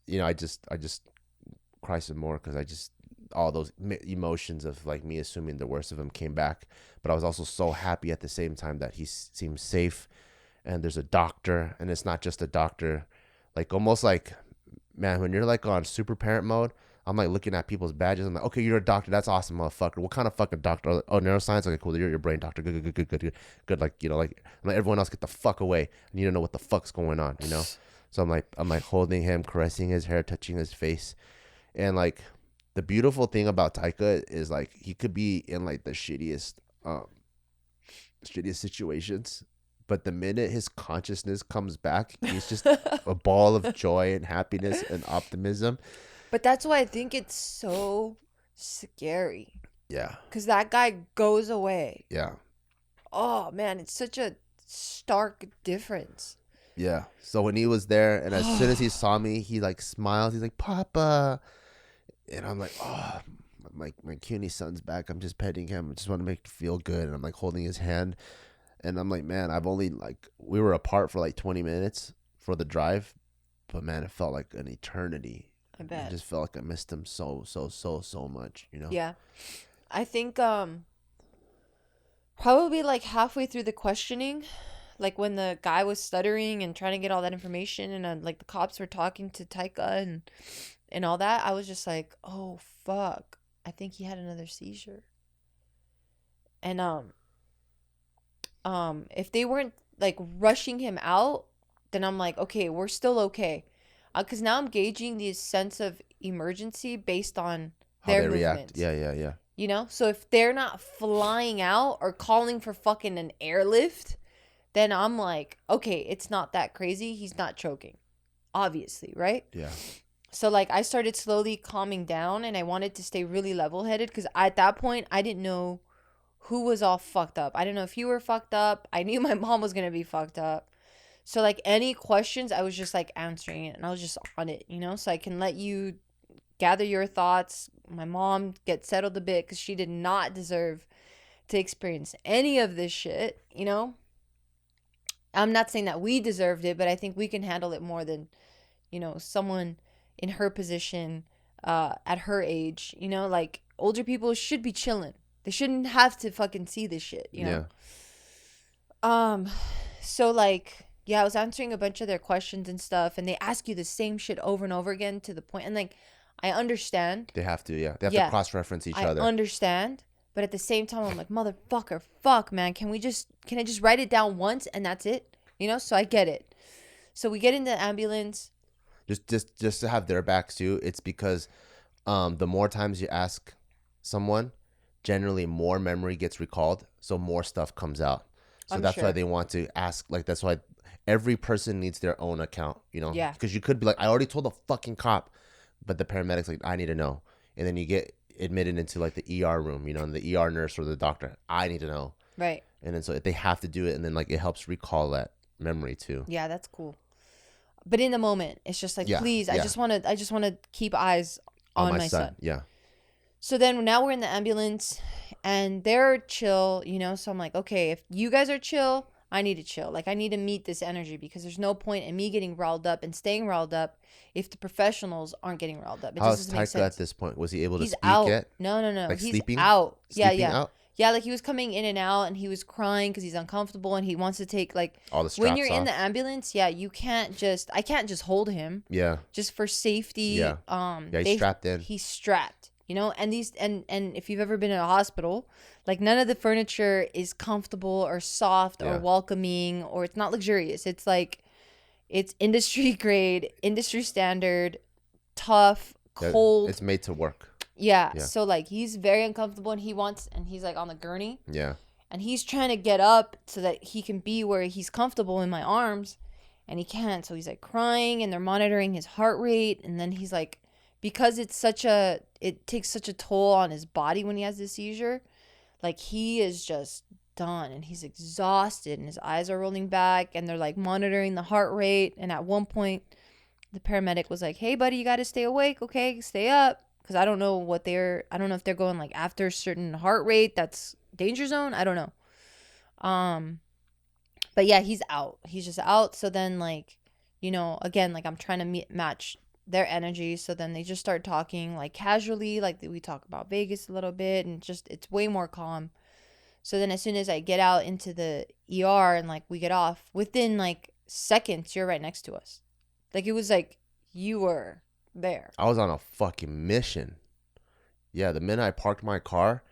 S2: you know, I just cry some more because I just all those emotions of like me assuming the worst of him came back, but I was also so happy at the same time that he seems safe, and there's a doctor, and it's not just a doctor, like almost like man, when you're like on super parent mode, I'm like looking at people's badges. I'm like, okay, you're a doctor. That's awesome, motherfucker. What kind of fucking doctor? Oh, neuroscience. Okay, cool. You're your brain doctor. Good, good, good, good, good, good. Like you know, like I'm like everyone else, get the fuck away. I need to know what the fuck's going on. You know. So I'm like holding him, caressing his hair, touching his face, and like the beautiful thing about Taika is like he could be in like the shittiest situations, but the minute his consciousness comes back, he's just a ball of joy and happiness and optimism.
S1: But that's why I think it's so scary.
S2: Yeah.
S1: Because that guy goes away.
S2: Yeah.
S1: Oh, man, it's such a stark difference.
S2: Yeah. So when he was there, and as soon as he saw me, he like smiles. He's like, Papa. And I'm like, oh, my cutie son's back. I'm just petting him. I just want to make him feel good. And I'm like holding his hand. And I'm like, man, I've only like, we were apart for like 20 minutes for the drive. But man, it felt like an eternity.
S1: I
S2: I
S1: bet.
S2: just felt like I missed him so much, you know?
S1: Yeah. I think probably like halfway through the questioning, like when the guy was stuttering and trying to get all that information and like the cops were talking to Taika and all that, I was just like, "Oh fuck. I think he had another seizure." And if they weren't like rushing him out, then I'm like, "Okay, we're still okay." Cuz now I'm gauging the sense of emergency based on
S2: How
S1: their
S2: they react.
S1: movements.
S2: Yeah, yeah, yeah.
S1: You know? So if they're not flying out or calling for fucking an airlift, then I'm like, okay, it's not that crazy. He's not choking. Obviously, right?
S2: Yeah.
S1: So like I started slowly calming down and I wanted to stay really level-headed because at that point I didn't know who was all fucked up. I didn't know if you were fucked up. I knew my mom was going to be fucked up. So like any questions, I was just like answering it and I was just on it, you know? So I can let you gather your thoughts. My mom get settled a bit because she did not deserve to experience any of this shit, you know? I'm not saying that we deserved it, but I think we can handle it more than, someone in her position, at her age, like older people should be chilling. They shouldn't have to fucking see this shit.
S2: Yeah.
S1: So like, yeah, I was answering a bunch of their questions and stuff, and they ask you the same shit over and over again to the point, and like, I understand.
S2: They have to, yeah. They have to cross-reference each other.
S1: I understand, but at the same time, I'm like, motherfucker, fuck, man, can I just write it down once and that's it? So I get it. So we get in the ambulance.
S2: Just to have their backs too. It's because, the more times you ask someone, generally more memory gets recalled, so more stuff comes out. So that's why they want to ask. Like, that's why every person needs their own account.
S1: Yeah.
S2: Because you could be like, I already told the fucking cop, but the paramedic's like, I need to know, and then you get admitted into like the ER room, and the ER nurse or the doctor, I need to know.
S1: Right.
S2: And then so they have to do it, and then like it helps recall that memory too.
S1: Yeah, that's cool. But in the moment, it's just like, please, I just want to keep eyes on my son.
S2: Yeah.
S1: So then now we're in the ambulance, and they're chill, So I'm like, okay, if you guys are chill, I need to chill. Like, I need to meet this energy, because there's no point in me getting riled up and staying riled up if the professionals aren't getting riled up.
S2: How's Taika at this point? Was he able to speak
S1: out.
S2: yet?
S1: No.
S2: Like
S1: he's
S2: sleeping?
S1: out.
S2: Sleeping
S1: Yeah.
S2: out?
S1: Yeah, like he was coming in and out, and he was crying because he's uncomfortable, and he wants to take like
S2: all the straps
S1: when you're
S2: off.
S1: in the ambulance. Yeah, I can't just hold him.
S2: Yeah.
S1: Just for safety.
S2: Yeah. Yeah, he's strapped in.
S1: He's strapped. And these and if you've ever been in a hospital, like none of the furniture is comfortable or soft or welcoming, or it's not luxurious. It's like it's industry grade, industry standard, tough, cold.
S2: It's made to work.
S1: Yeah. So like he's very uncomfortable, and he's like on the gurney.
S2: Yeah.
S1: And he's trying to get up so that he can be where he's comfortable in my arms, and he can't. So he's like crying, and they're monitoring his heart rate, and then he's like, because it takes such a toll on his body when he has this seizure, like he is just done, and he's exhausted, and his eyes are rolling back, and they're like monitoring the heart rate. And at one point the paramedic was like, hey buddy, you got to stay awake, okay, stay up, because I don't know if they're going like after a certain heart rate that's danger zone, I don't know. But yeah, he's just out. So then like, again, like I'm trying to match their energy. So then they just start talking like casually, like we talk about Vegas a little bit, and just it's way more calm. So then as soon as I get out into the ER and like we get off, within like seconds you're right next to us. Like it was like you were there.
S2: I was on a fucking mission. Yeah, the minute I parked my car,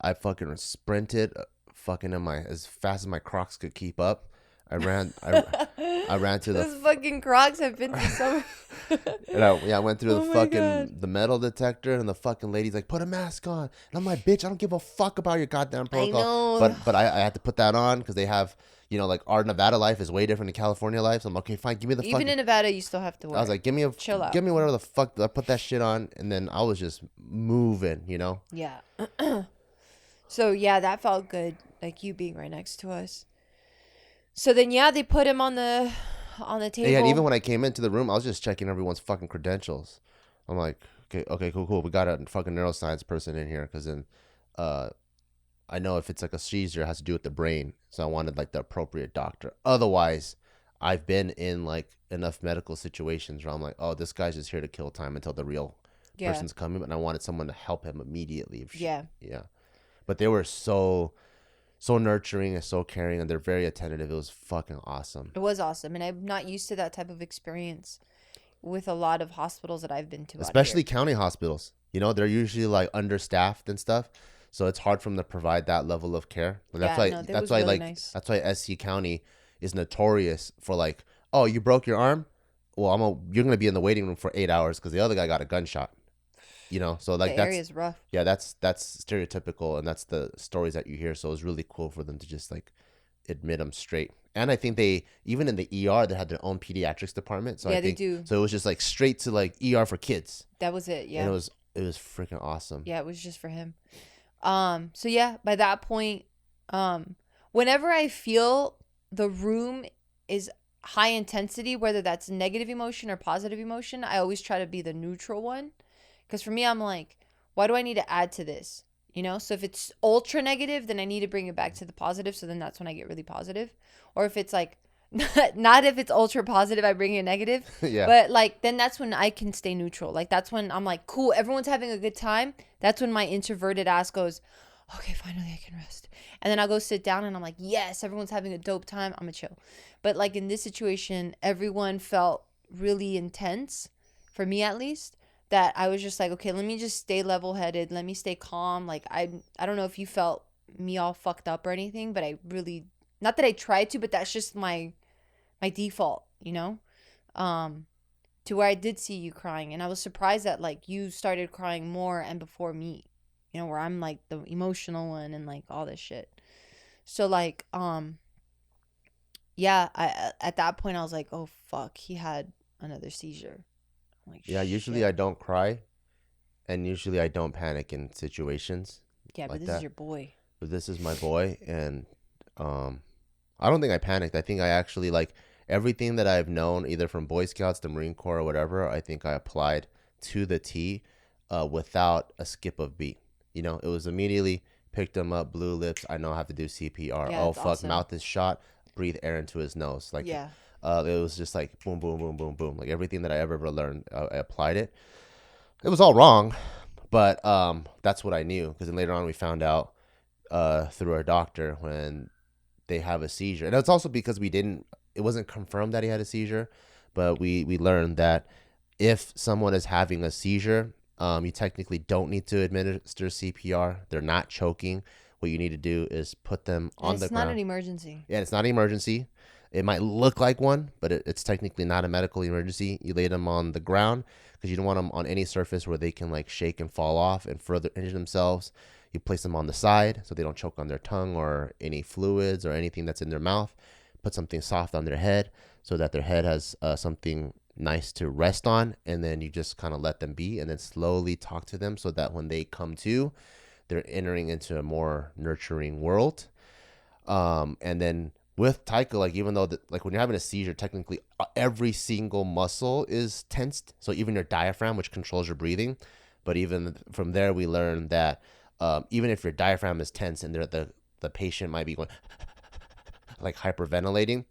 S2: I fucking sprinted fucking as fast as my Crocs could keep up. I ran to
S1: Those fucking Crocs have been through so
S2: and I went through
S1: God.
S2: the metal detector, and the fucking lady's like, put a mask on. And I'm like, bitch, I don't give a fuck about your goddamn protocol.
S1: I know.
S2: But I had to put that on because they have, like our Nevada life is way different than California life. So I'm like, okay, fine, give me the fucking.
S1: Even in Nevada, you still have to wear.
S2: I was like,
S1: chill out.
S2: Give me whatever the fuck. I put that shit on, and then I was just moving,
S1: Yeah. So yeah, that felt good. Like you being right next to us. So then yeah, they put him on the table.
S2: Yeah, and even when I came into the room, I was just checking everyone's fucking credentials. I'm like, okay, cool. We got a fucking neuroscience person in here, because then, I know if it's like a seizure, it has to do with the brain. So I wanted like the appropriate doctor. Otherwise, I've been in like enough medical situations where I'm like, oh, this guy's just here to kill time until the real person's coming. And I wanted someone to help him immediately. Yeah. But they were so nurturing and so caring, and they're very attentive. It was fucking awesome.
S1: It was awesome, and I'm not used to that type of experience with a lot of hospitals that I've been to.
S2: Especially county hospitals. They're usually like understaffed and stuff, so it's hard for them to provide that level of care. And that's why nice. That's why SC County is notorious for like, oh, you broke your arm? Well, you're gonna be in the waiting room for 8 hours because the other guy got a gunshot. So like
S1: the area's rough.
S2: Yeah, that's stereotypical, and that's the stories that you hear. So it was really cool for them to just like admit them straight. And I think they, even in the ER, they had their own pediatrics department. So I think,
S1: they do.
S2: So it was just like straight to like ER for kids.
S1: That was it. Yeah.
S2: And it was freaking awesome.
S1: Yeah, it was just for him. So yeah, by that point, whenever I feel the room is high intensity, whether that's negative emotion or positive emotion, I always try to be the neutral one. Because for me, I'm like, why do I need to add to this? So if it's ultra negative, then I need to bring it back to the positive. So then that's when I get really positive. Or if it's like Not if it's ultra positive, I bring it negative.
S2: Yeah.
S1: But like then that's when I can stay neutral. Like that's when I'm like, cool, everyone's having a good time. That's when my introverted ass goes, okay, finally I can rest. And then I'll go sit down and I'm like, yes, everyone's having a dope time. I'm gonna chill. But like in this situation, everyone felt really intense, for me at least, that I was just like, okay, let me just stay level headed. Let me stay calm. Like I don't know if you felt me all fucked up or anything, but I really, not that I tried to, but that's just my default, you know? Um, to where I did see you crying and I was surprised that like you started crying more and before me. You know, where I'm like the emotional one and like all this shit. So like yeah, I at that point I was like, "Oh fuck, he had another seizure." I'm like,
S2: Yeah, usually
S1: "Shit."
S2: I don't cry, and usually I don't panic in situations
S1: Yeah, but
S2: like
S1: this is
S2: that.
S1: your boy.
S2: But this is my boy, and um, I don't think I panicked. I think I actually like everything that I've known, either from Boy Scouts, the Marine Corps, or whatever. I think I applied to the T, without a skip of beat. You know, it was immediately picked him up, blue lips. I know I have to do CPR.
S1: Yeah,
S2: Oh
S1: that's
S2: fuck,
S1: awesome.
S2: mouth is shot. Breathe air into his nose. Like,
S1: Yeah.
S2: it was just like boom, boom, boom, boom, boom. Like everything that I ever learned, I applied it. It was all wrong, but that's what I knew. Because then later on, we found out through our doctor when they have a seizure. And it's also because it wasn't confirmed that he had a seizure, but we learned that if someone is having a seizure, you technically don't need to administer CPR. They're not choking. What you need to do is put them
S1: And
S2: on the
S1: it's not an
S2: ground.
S1: emergency.
S2: Yeah, it's not an emergency. It might look like one, but it's technically not a medical emergency. You lay them on the ground because you don't want them on any surface where they can like shake and fall off and further injure themselves. You place them on the side so they don't choke on their tongue or any fluids or anything that's in their mouth. Put something soft on their head so that their head has something nice to rest on, and then you just kind of let them be, and then slowly talk to them so that when they come to, they're entering into a more nurturing world. And then with Taika, like even though like when you're having a seizure, technically every single muscle is tensed, so even your diaphragm, which controls your breathing. But even from there, we learned that even if your diaphragm is tense and the patient might be going like hyperventilating,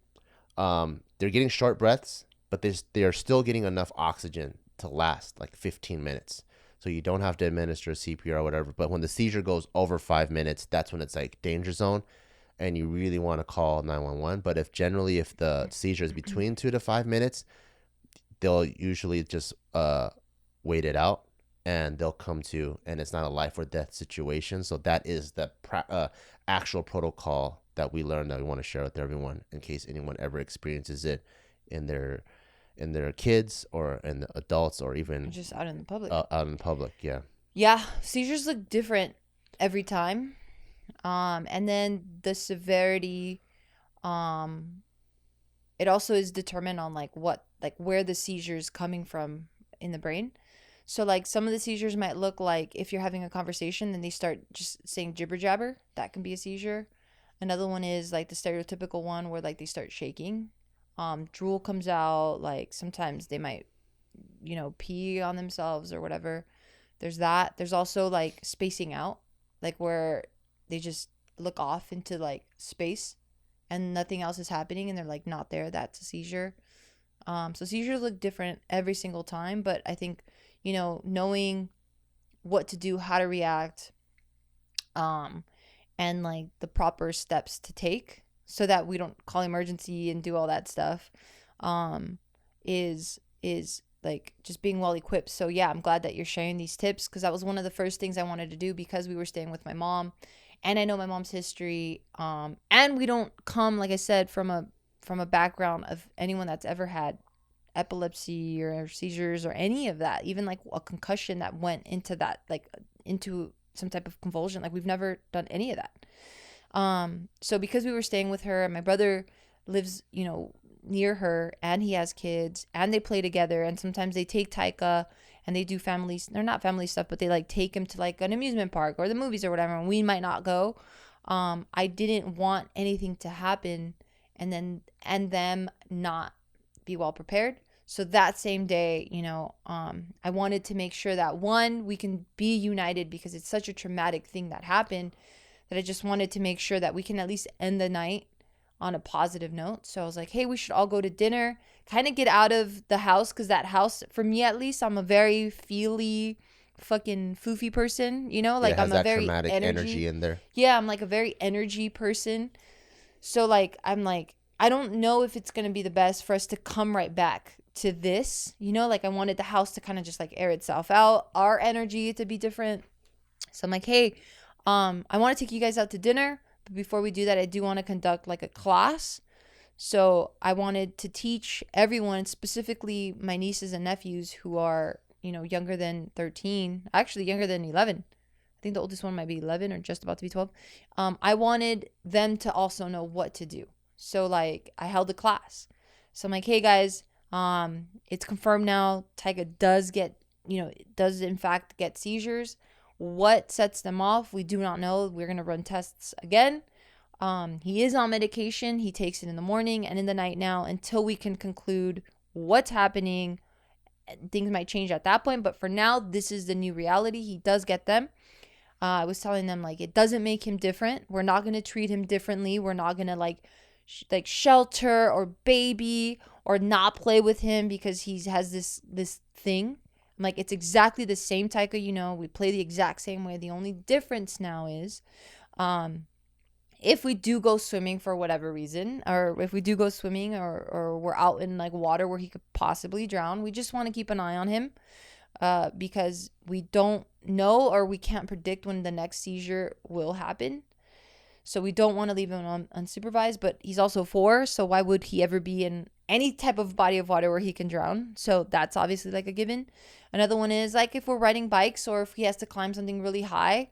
S2: they're getting short breaths, but they're still getting enough oxygen to last like 15 minutes. So you don't have to administer CPR or whatever. But when the seizure goes over 5 minutes, that's when it's like danger zone, and you really want to call 911. But if the seizure is between 2 to 5 minutes, they'll usually just wait it out, and they'll come to, and it's not a life or death situation. So that is the actual protocol that we learned that we want to share with everyone in case anyone ever experiences it in their kids or in the adults or even
S1: Just out in the public.
S2: out in public. Yeah.
S1: Yeah, seizures look different every time. And then the severity, um, it also is determined on like where the seizure is coming from in the brain. So like some of the seizures might look like if you're having a conversation and they start just saying jibber jabber, that can be a seizure. Another one is like the stereotypical one where like they start shaking. Drool comes out, like sometimes they might, pee on themselves or whatever. There's that. There's also like spacing out, like where they just look off into like space and nothing else is happening and they're like not there. That's a seizure. So seizures look different every single time, but I think, knowing what to do, how to react, um, and like the proper steps to take so that we don't call emergency and do all that stuff, um, is like just being well equipped. So yeah, I'm glad that you're sharing these tips because that was one of the first things I wanted to do because we were staying with my mom, and I know my mom's history. And we don't come, like I said, from a background of anyone that's ever had epilepsy or seizures or any of that, even like a concussion that went into that, like into some type of convulsion. Like we've never done any of that. So because we were staying with her and my brother lives, near her and he has kids and they play together and sometimes they take Taika and they do families, they're not family stuff, but they like take him to like an amusement park or the movies or whatever, and we might not go. I didn't want anything to happen and them not be well prepared. So that same day, I wanted to make sure that one, we can be united because it's such a traumatic thing that happened, that I just wanted to make sure that we can at least end the night on a positive note. So I was like, hey, we should all go to dinner, kind of get out of the house, because that house, for me at least, I'm a very feely, fucking foofy person, you know?
S2: Yeah, it
S1: Like,
S2: has
S1: I'm a
S2: that
S1: very
S2: traumatic
S1: energy.
S2: energy in there.
S1: Yeah, I'm like a very energy person. So, like, I'm like, I don't know if it's going to be the best for us to come right back to this, you know? Like, I wanted the house to kind of just like air itself out, our energy to be different. So I'm like, hey, I want to take you guys out to dinner. But before we do that, I do want to conduct like a class. So I wanted to teach everyone, specifically my nieces and nephews who are, you know, younger than 13, actually younger than 11. I think the oldest one might be 11 or just about to be 12. I wanted them to also know what to do. So like I held a class. So I'm like, hey guys, it's confirmed now. Taika does get, you know, does in fact get seizures. What sets them off? We do not know. We're gonna run tests again. He is on medication. He takes it in the morning and in the night now until we can conclude what's happening. Things might change at that point, but for now, this is the new reality. He does get them. I was telling them like it doesn't make him different. We're not gonna treat him differently. We're not gonna like shelter or baby or not play with him because he has this thing. I'm like, it's exactly the same Taika, you know. We play the exact same way. The only difference now is, if we do go swimming for whatever reason, or if we do go swimming, or we're out in like water where he could possibly drown, we just want to keep an eye on him, because we don't know or we can't predict when the next seizure will happen. So we don't want to leave him unsupervised, but he's also 4, so why would he ever be in any type of body of water where he can drown? So that's obviously like a given. Another one is like if we're riding bikes or if he has to climb something really high,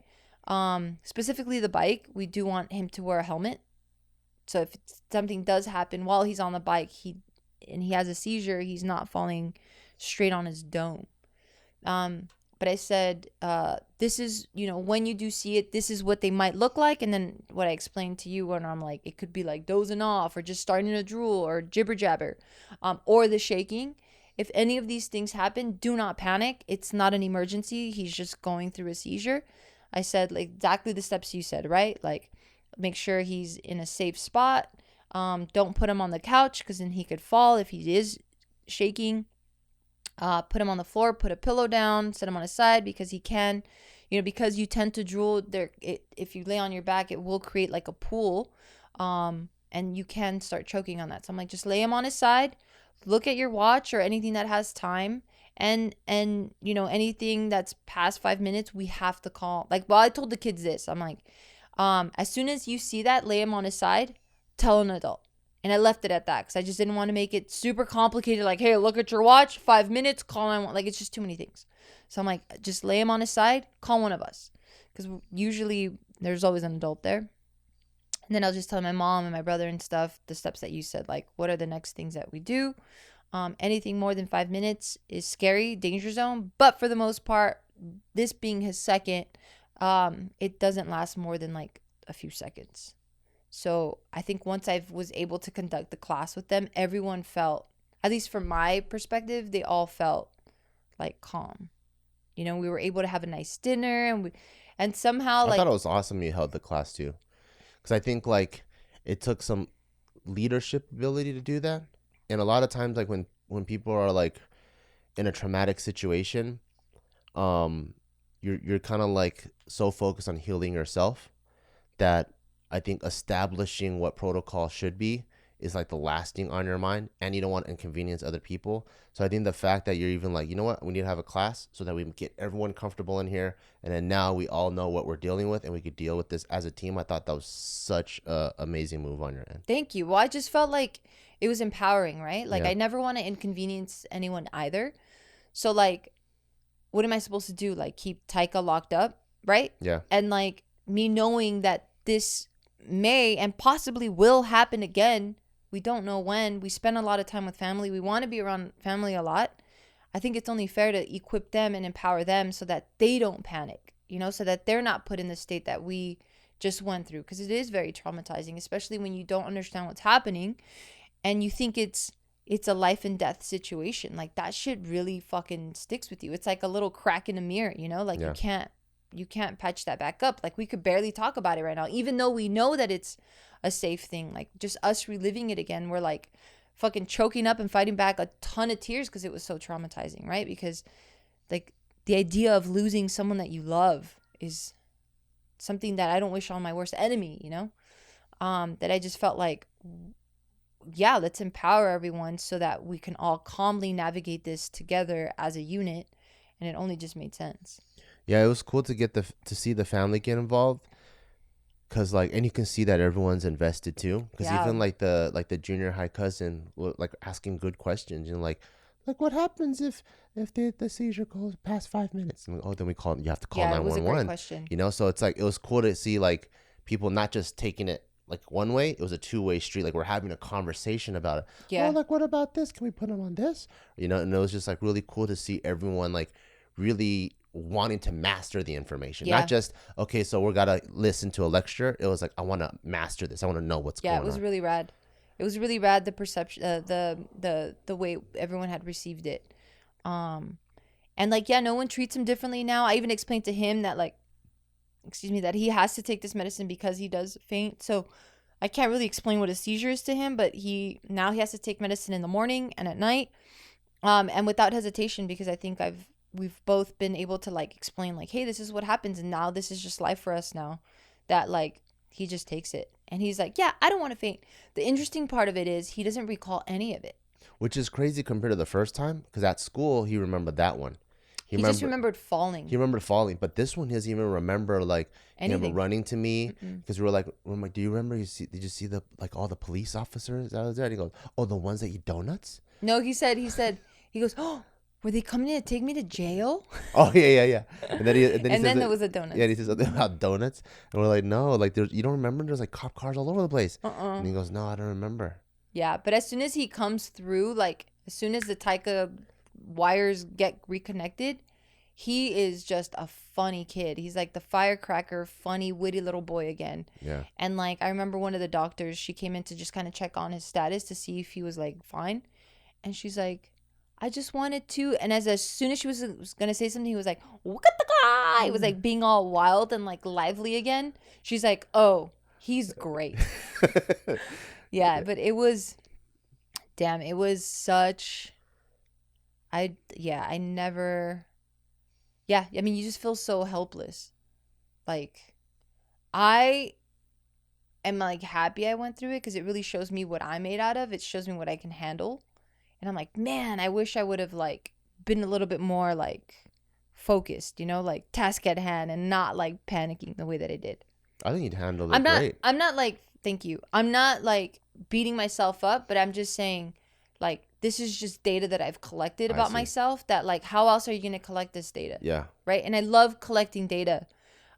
S1: specifically the bike, we do want him to wear a helmet. So if something does happen while he's on the bike, he has a seizure, he's not falling straight on his dome. But I said, this is, you know, when you do see it, this is what they might look like. And then what I explained to you when I'm like, it could be like dozing off or just starting to drool or jibber jabber, or the shaking. If any of these things happen, do not panic. It's not an emergency. He's just going through a seizure. I said like exactly the steps you said, right? Like make sure he's in a safe spot. Don't put him on the couch because then he could fall if he is shaking. Put him on the floor, put a pillow down, set him on his side because he can, you know, because you tend to drool there. If you lay on your back, it will create like a pool, and you can start choking on that. So I'm like, just lay him on his side, look at your watch or anything that has time, and you know, anything that's past 5 minutes, we have to call. Like, well, I told the kids this. I'm like, as soon as you see that, lay him on his side, tell an adult. And I left it at that because I just didn't want to make it super complicated. Like, hey, look at your watch, 5 minutes, call 911. Like, it's just too many things. So I'm like, just lay him on his side, call one of us. Because usually there's always an adult there. And then I'll just tell my mom and my brother and stuff, the steps that you said, like, what are the next things that we do? Anything more than 5 minutes is scary, danger zone. But for the most part, this being his second, it doesn't last more than like a few seconds. So I think once I was able to conduct the class with them, everyone felt, at least from my perspective, they all felt like calm. You know, we were able to have a nice dinner, and somehow
S2: I
S1: like,
S2: thought it was awesome you held the class too, because I think like it took some leadership ability to do that. And a lot of times, like when people are like in a traumatic situation, you're kind of like so focused on healing yourself that I think establishing what protocol should be is like the last thing on your mind, and you don't want to inconvenience other people. So I think the fact that you're even like, you know what, we need to have a class so that we can get everyone comfortable in here, and then now we all know what we're dealing with and we could deal with this as a team. I thought that was such a amazing move on your end.
S1: thank you. Well, I just felt like it was empowering, right? Like
S2: Yeah.
S1: I never want to inconvenience anyone either. So like, what am I supposed to do? Like keep Taika locked up, right?
S2: Yeah.
S1: And like me knowing that this may and possibly will happen again. We don't know when. We spend a lot of time with family. We want to be around family a lot. I think it's only fair to equip them and empower them so that they don't panic, you know, so that they're not put in the state that we just went through, because it is very traumatizing, especially when you don't understand what's happening and you think it's a life and death situation. Like that shit really fucking sticks with you. It's like a little crack in a mirror, you know, like
S2: Yeah.
S1: patch that back up. Like, we could barely talk about it right now, even though we know that it's a safe thing. Like, just us reliving it again, we're like fucking choking up and fighting back a ton of tears because it was so traumatizing, right? Because like the idea of losing someone that you love is something that I don't wish on my worst enemy, you know? That I just felt like, yeah, let's empower everyone so that we can all calmly navigate this together as a unit. And it only just made sense.
S2: Yeah, it was cool to get to see the family get involved, cause like, and you can see that everyone's invested too. Cause
S1: Yeah.
S2: even like the junior high cousin, like asking good questions, and like what happens if the seizure goes past 5 minutes? And, oh, then we call. You have to call
S1: Yeah, it was a great
S2: 911.
S1: question.
S2: You know, so it's like, it was cool to see like people not just taking it like one way. It was a two-way street. Like, we're having a conversation about it.
S1: Yeah.
S2: Oh, like, what about this? Can we put him on this? You know, and it was just like really cool to see everyone like really wanting to master the information.
S1: Yeah.
S2: Not just, okay, so we're gotta listen to a lecture. It was like, I want to master this. I want to know what's
S1: Yeah,
S2: going
S1: it was
S2: on.
S1: really rad. It was really rad, the perception, the way everyone had received it. And like, yeah, no one treats him differently now. I even explained to him that, like, excuse me, that he has to take this medicine because he does faint. So I can't really explain what a seizure is to him, but he has to take medicine in the morning and at night, and without hesitation, because I think we've both been able to like explain like, hey, this is what happens, and now this is just life for us now. That like, he just takes it, and he's like, yeah, I don't want to faint. The interesting part of it is he doesn't recall any of it.
S2: Which is crazy compared to the first time, because at school he remembered that one.
S1: He just remembered falling.
S2: He remembered falling, but this one he doesn't even remember like
S1: Anything.
S2: him running to me, because we were like, do you remember? Did you see the like all the police officers that was there? And he goes, oh, the ones that eat donuts.
S1: No, he goes, oh, were they coming in to take me to jail?
S2: Oh yeah. And then he says
S1: there was a donut.
S2: Yeah, and he says something about donuts, and we're like, no, like you don't remember? There's like cop cars all over the place. And he goes, no, I don't remember.
S1: Yeah, but as soon as he comes through, like as soon as the Taika wires get reconnected, he is just a funny kid. He's like the firecracker, funny, witty little boy again.
S2: Yeah.
S1: And like, I remember one of the doctors, she came in to just kind of check on his status to see if he was like fine. And she's like, I just wanted to. And as soon as she was going to say something, he was like, look at the guy. He was like being all wild and like lively again. She's like, oh, he's great. Yeah, but it was, damn, it was such, I mean, you just feel so helpless. Like, I am like happy I went through it because it really shows me what I'm made out of. It shows me what I can handle. And I'm like, man, I wish I would have like been a little bit more like focused, you know, like task at hand and not like panicking the way that I did.
S2: I think you'd handle it great.
S1: I'm not like, thank you. I'm not like beating myself up, but I'm just saying like, this is just data that I've collected about myself that like, how else are you going to collect this data?
S2: Yeah.
S1: Right. And I love collecting data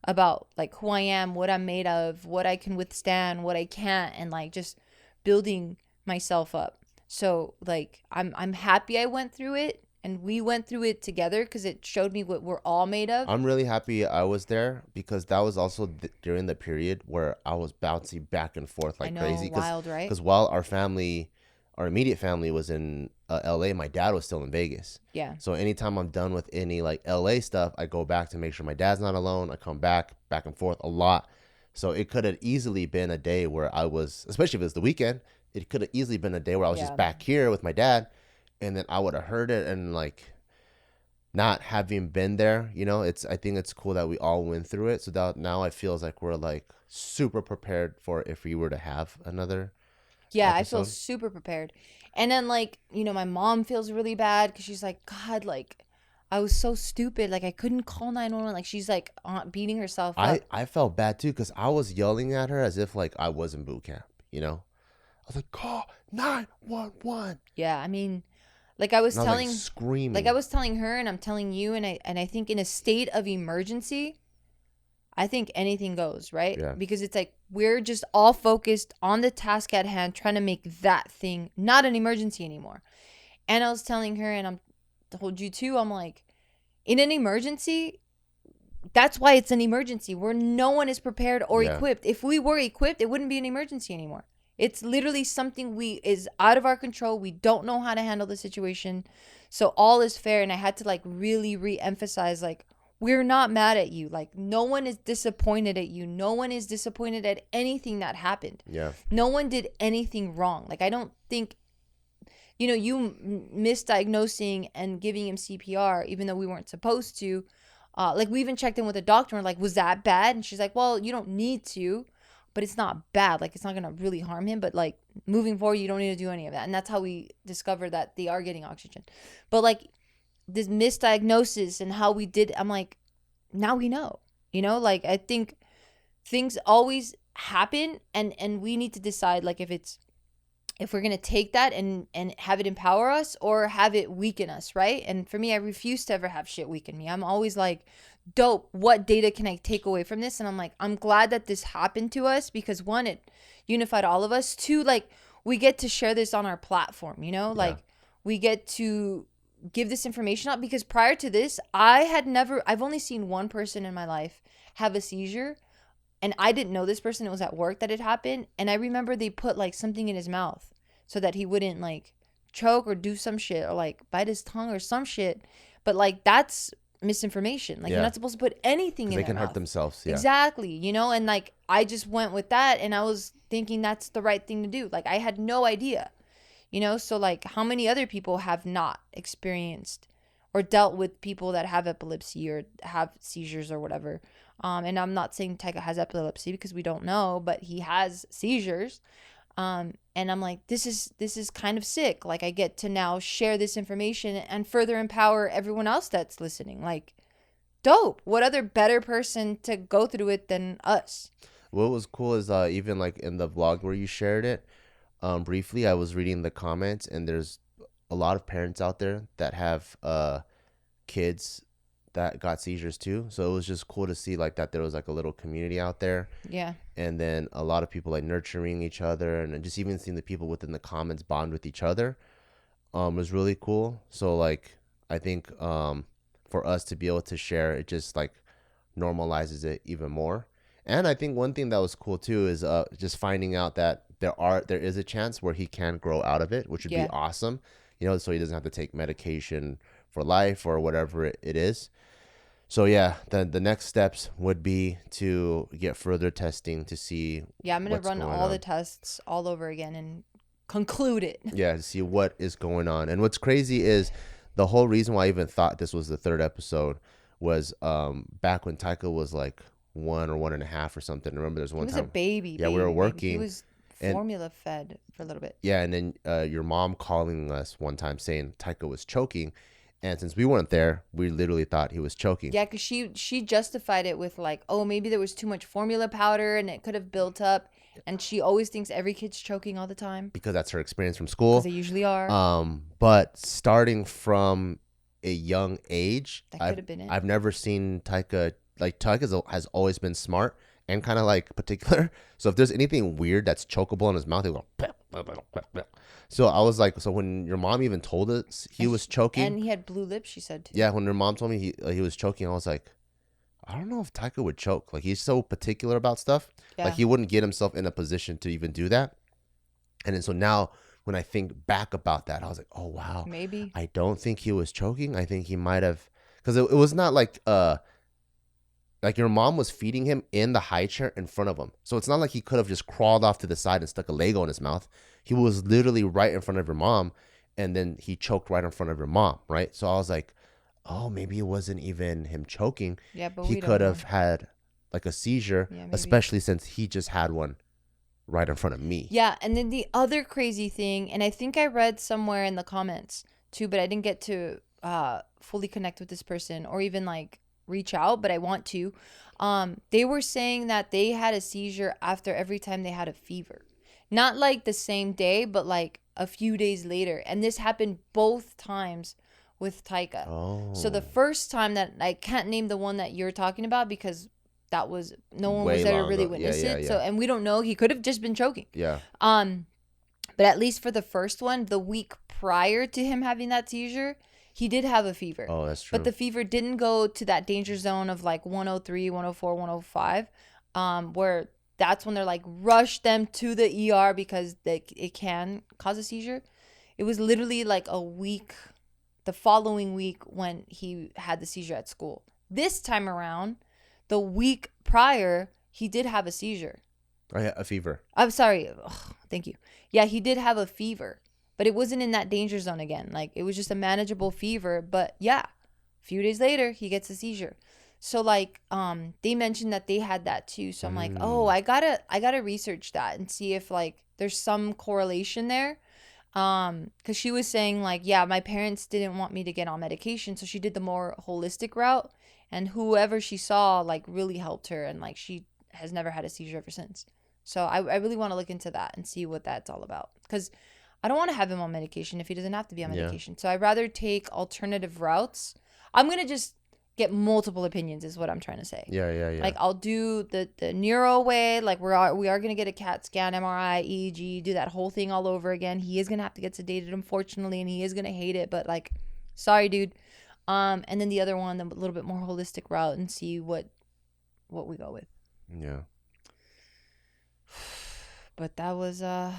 S1: about like who I am, what I'm made of, what I can withstand, what I can't, and like just building myself up. So like, I'm happy I went through it and we went through it together because it showed me what we're all made of.
S2: I'm really happy I was there because that was also during the period where I was bouncing back and forth like crazy.
S1: Wild, right?
S2: Because while our immediate family was in LA, my dad was still in Vegas.
S1: Yeah.
S2: So anytime I'm done with any like LA stuff, I go back to make sure my dad's not alone. I come back and forth a lot. So it could have easily been a day where I was, especially if it was the weekend, it could have easily been a day where I was just back here with my dad, and then I would have heard it, and like not having been there, you know, I think it's cool that we all went through it. So that now I feel like we're like super prepared for if we were to have another.
S1: Yeah,
S2: episode.
S1: I feel super prepared. And then like, you know, my mom feels really bad because she's like, God, like I was so stupid. Like I couldn't call 911. Like she's like beating herself up.
S2: I felt bad too because I was yelling at her as if like I was in boot camp, you know. I was like, call 911.
S1: Yeah, I mean, like I was telling,
S2: like screaming.
S1: Like I was telling her, and I'm telling you, and I think in a state of emergency, I think anything goes, right?
S2: Yeah.
S1: Because it's like we're just all focused on the task at hand, trying to make that thing not an emergency anymore. And I was telling her, and I'm told you too, I'm like, in an emergency, that's why it's an emergency where no one is prepared or equipped. If we were equipped, it wouldn't be an emergency anymore. It's literally something is out of our control. We don't know how to handle the situation. So all is fair. And I had to like really re-emphasize like we're not mad at you. Like, no one is disappointed at you. No one is disappointed at anything that happened.
S2: Yeah.
S1: No one did anything wrong. Like, I don't think, you misdiagnosing and giving him CPR, even though we weren't supposed to. Like, we even checked in with the doctor and we're like, was that bad? And she's like, well, you don't need to, but it's not bad. Like, it's not going to really harm him. But, like, moving forward, you don't need to do any of that. And that's how we discovered that they are getting oxygen. But, like, this misdiagnosis and how we did, I'm like, now we know. Like, I think things always happen, and we need to decide, like, if we're going to take that and have it empower us or have it weaken us, right? And for me, I refuse to ever have shit weaken me. I'm always like, dope, what data can I take away from this? And I'm like, I'm glad that this happened to us because, one, it unified all of us. Two, like, we get to share this on our platform, like, we get to give this information out, because prior to this, I've only seen one person in my life have a seizure. And I didn't know this person. It was at work that it happened. And I remember they put, like, something in his mouth so that he wouldn't, like, choke or do some shit or, like, bite his tongue or some shit. But, like, that's misinformation. Like, you're not supposed to put anything in their mouth.
S2: They can hurt themselves. Yeah.
S1: Exactly. And, like, I just went with that. And I was thinking that's the right thing to do. Like, I had no idea. So, like, how many other people have not experienced or dealt with people that have epilepsy or have seizures or whatever? And I'm not saying Taika has epilepsy because we don't know, but he has seizures. And I'm like, this is kind of sick. Like, I get to now share this information and further empower everyone else that's listening. Like, dope. What other better person to go through it than us?
S2: What was cool is even like in the vlog where you shared it, briefly, I was reading the comments, and there's a lot of parents out there that have kids that got seizures too. So it was just cool to see like that there was like a little community out there.
S1: Yeah.
S2: And then a lot of people like nurturing each other, and just even seeing the people within the comments bond with each other was really cool. So like I think for us to be able to share, it just like normalizes it even more. And I think one thing that was cool too is just finding out that there is a chance where he can grow out of it, which would be awesome. So he doesn't have to take medication for life or whatever it is. So yeah, the next steps would be to get further testing to see.
S1: Yeah, I'm gonna run all the tests all over again and conclude it.
S2: Yeah, to see what is going on. And what's crazy is the whole reason why I even thought this was the third episode was back when Taika was like 1.5 or something. Remember, there's one time
S1: he was a baby.
S2: Yeah, we were working.
S1: He was formula fed for a little bit.
S2: Yeah, and then your mom calling us one time saying Taika was choking. And since we weren't there, we literally thought he was choking.
S1: Yeah, because she justified it with like, oh, maybe there was too much formula powder and it could have built up. And she always thinks every kid's choking all the time.
S2: Because that's her experience from school.
S1: Because they usually are.
S2: But starting from a young age,
S1: that could have been it.
S2: I've never seen Taika, like Taika has always been smart and kind of like particular. So if there's anything weird that's chokeable in his mouth, he'll go. So I was like, so when your mom even told us he was choking,
S1: and he had blue lips, she said too.
S2: Yeah, when her mom told me he was choking, I was like, I don't know if Taika would choke. Like, he's so particular about stuff. Yeah. Like, he wouldn't get himself in a position to even do that. And then so now when I think back about that, I was like, oh wow,
S1: maybe
S2: I don't think he was choking. I think he might have, because it was not like your mom was feeding him in the high chair in front of him. So it's not like he could have just crawled off to the side and stuck a Lego in his mouth. He was literally right in front of your mom, and then he choked right in front of your mom, right? So I was like, oh, maybe it wasn't even him choking.
S1: Yeah, but
S2: he could have had like a seizure, especially since he just had one right in front of me.
S1: Yeah, and then the other crazy thing, and I think I read somewhere in the comments too, but I didn't get to fully connect with this person or even like reach out, but I want to. They were saying that they had a seizure after every time they had a fever. Not like the same day, but like a few days later. And this happened both times with Taika.
S2: Oh.
S1: So the first time, that I can't name the one that you're talking about because that was no one
S2: Way
S1: was there to
S2: long
S1: really
S2: ago.
S1: witness
S2: Yeah.
S1: it. So, and we don't know, he could have just been choking.
S2: Yeah.
S1: But at least for the first one, the week prior to him having that seizure, he did have a fever.
S2: Oh, that's true.
S1: But the fever didn't go to that danger zone of like 103, 104, 105, where that's when they're like, rush them to the ER because it can cause a seizure. It was literally like a week, the following week when he had the seizure at school. This time around, the week prior, he did have a seizure.
S2: Oh, yeah, a fever.
S1: I'm sorry. Ugh, thank you. Yeah, he did have a fever, but it wasn't in that danger zone again. Like, it was just a manageable fever. But yeah, a few days later, he gets a seizure. So like, they mentioned that they had that too. So I'm like, oh, I gotta research that and see if like there's some correlation there. Because she was saying like, yeah, my parents didn't want me to get on medication, so she did the more holistic route, and whoever she saw like really helped her, and like she has never had a seizure ever since. So I really want to look into that and see what that's all about, because I don't want to have him on medication if he doesn't have to be on
S2: Yeah.
S1: medication. So I'd rather take alternative routes. I'm gonna just get multiple opinions is what I'm trying to say.
S2: Yeah.
S1: Like, I'll do the neuro way. Like, we are gonna get a CAT scan, MRI, EEG, do that whole thing all over again. He is gonna have to get sedated, unfortunately, and he is gonna hate it. But like, sorry, dude. And then the other one, the little bit more holistic route, and see what we go with.
S2: Yeah.
S1: But that was a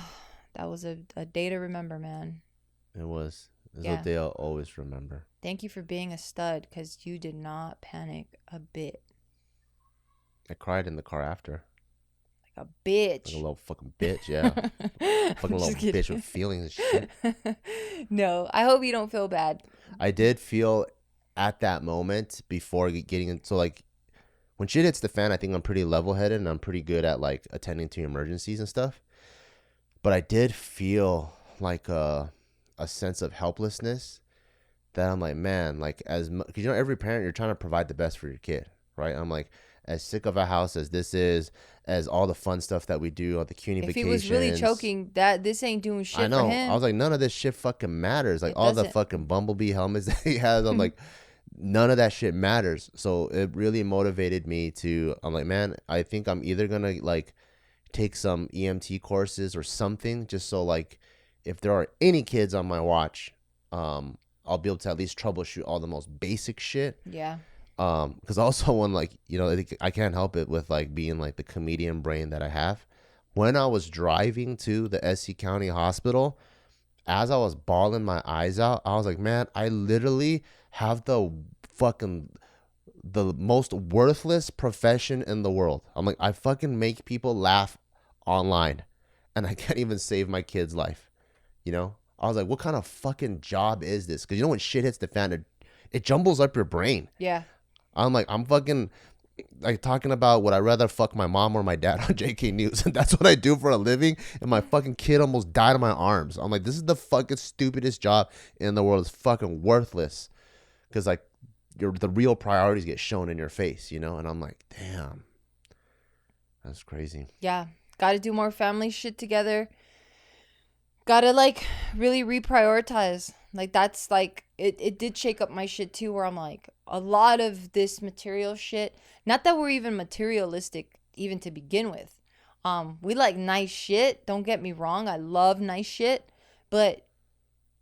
S1: day to remember, man.
S2: It was. It's
S1: Yeah.
S2: a day I'll always remember.
S1: Thank you for being a stud, because you did not panic a bit.
S2: I cried in the car after.
S1: Like a bitch.
S2: Like a little fucking bitch, yeah. Fucking little bitch with feelings and shit.
S1: No, I hope you don't feel bad.
S2: I did feel at that moment before getting into, like, when shit hits the fan, I think I'm pretty level-headed and I'm pretty good at like attending to emergencies and stuff. But I did feel like a sense of helplessness, that I'm like, man, like, because you know, every parent, you're trying to provide the best for your kid, right? I'm like, as sick of a house as this is, as all the fun stuff that we do, all the CUNY
S1: If he
S2: vacations.
S1: was really choking, that this ain't doing shit
S2: I know.
S1: for him.
S2: I was like, none of this shit fucking matters. Like,
S1: It
S2: all the
S1: doesn't.
S2: fucking Bumblebee helmets that he has, I'm like, none of that shit matters. So it really motivated me to, I'm like, man, I think I'm either gonna like take some EMT courses or something, just so like if there are any kids on my watch, I'll be able to at least troubleshoot all the most basic shit.
S1: Yeah.
S2: Because also, when, like, you know, I can't help it with like being like the comedian brain that I have. When I was driving to the SC County Hospital, as I was bawling my eyes out, I was like, man, I literally have the most worthless profession in the world. I'm like, I fucking make people laugh online, and I can't even save my kid's life. You know, I was like, what kind of fucking job is this? Because you know, when shit hits the fan, it jumbles up your brain.
S1: Yeah.
S2: I'm like, I'm fucking like talking about would I rather fuck my mom or my dad on JK News, and that's what I do for a living, and my fucking kid almost died in my arms. I'm like, this is the fucking stupidest job in the world. It's fucking worthless, because like the real priorities get shown in your face, you know. And I'm like, damn, that's crazy.
S1: Yeah. Got to do more family shit together. Got to like really reprioritize. Like, that's like, it did shake up my shit too, where I'm like, a lot of this material shit, not that we're even materialistic even to begin with. We like nice shit. Don't get me wrong. I love nice shit. But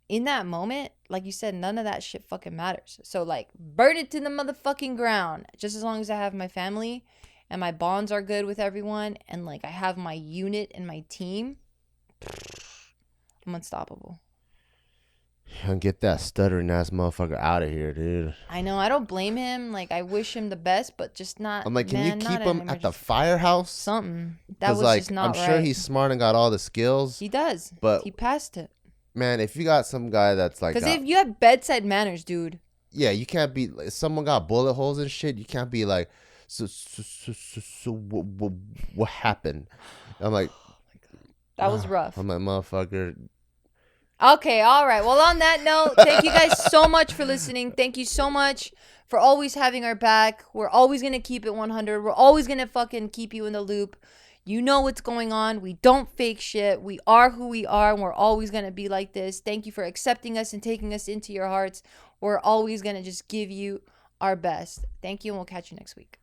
S1: in that moment, like you said, none of that shit fucking matters. So like, burn it to the motherfucking ground. Just as long as I have my family and my bonds are good with everyone, and like I have my unit and my team, I'm unstoppable.
S2: And get that stuttering ass motherfucker out of here, dude.
S1: I know. I don't blame him. Like, I wish him the best, but just not.
S2: I'm like, can
S1: man,
S2: you
S1: not
S2: keep
S1: an
S2: him at the
S1: emergency.
S2: firehouse?
S1: Something that was
S2: like,
S1: just not
S2: I'm
S1: right.
S2: sure he's smart and got all the skills.
S1: He does,
S2: but
S1: he passed it.
S2: man, if you got some guy that's like,
S1: Because if you have bedside manners, dude.
S2: yeah, you can't be. If someone got bullet holes and shit, you can't be like, so what happened? I'm like,
S1: That was rough.
S2: I'm like, motherfucker.
S1: Okay, all right. Well, on that note, thank you guys so much for listening. Thank you so much for always having our back. We're always going to keep it 100. We're always going to fucking keep you in the loop. You know what's going on. We don't fake shit. We are who we are, and we're always going to be like this. Thank you for accepting us and taking us into your hearts. We're always going to just give you our best. Thank you, and we'll catch you next week.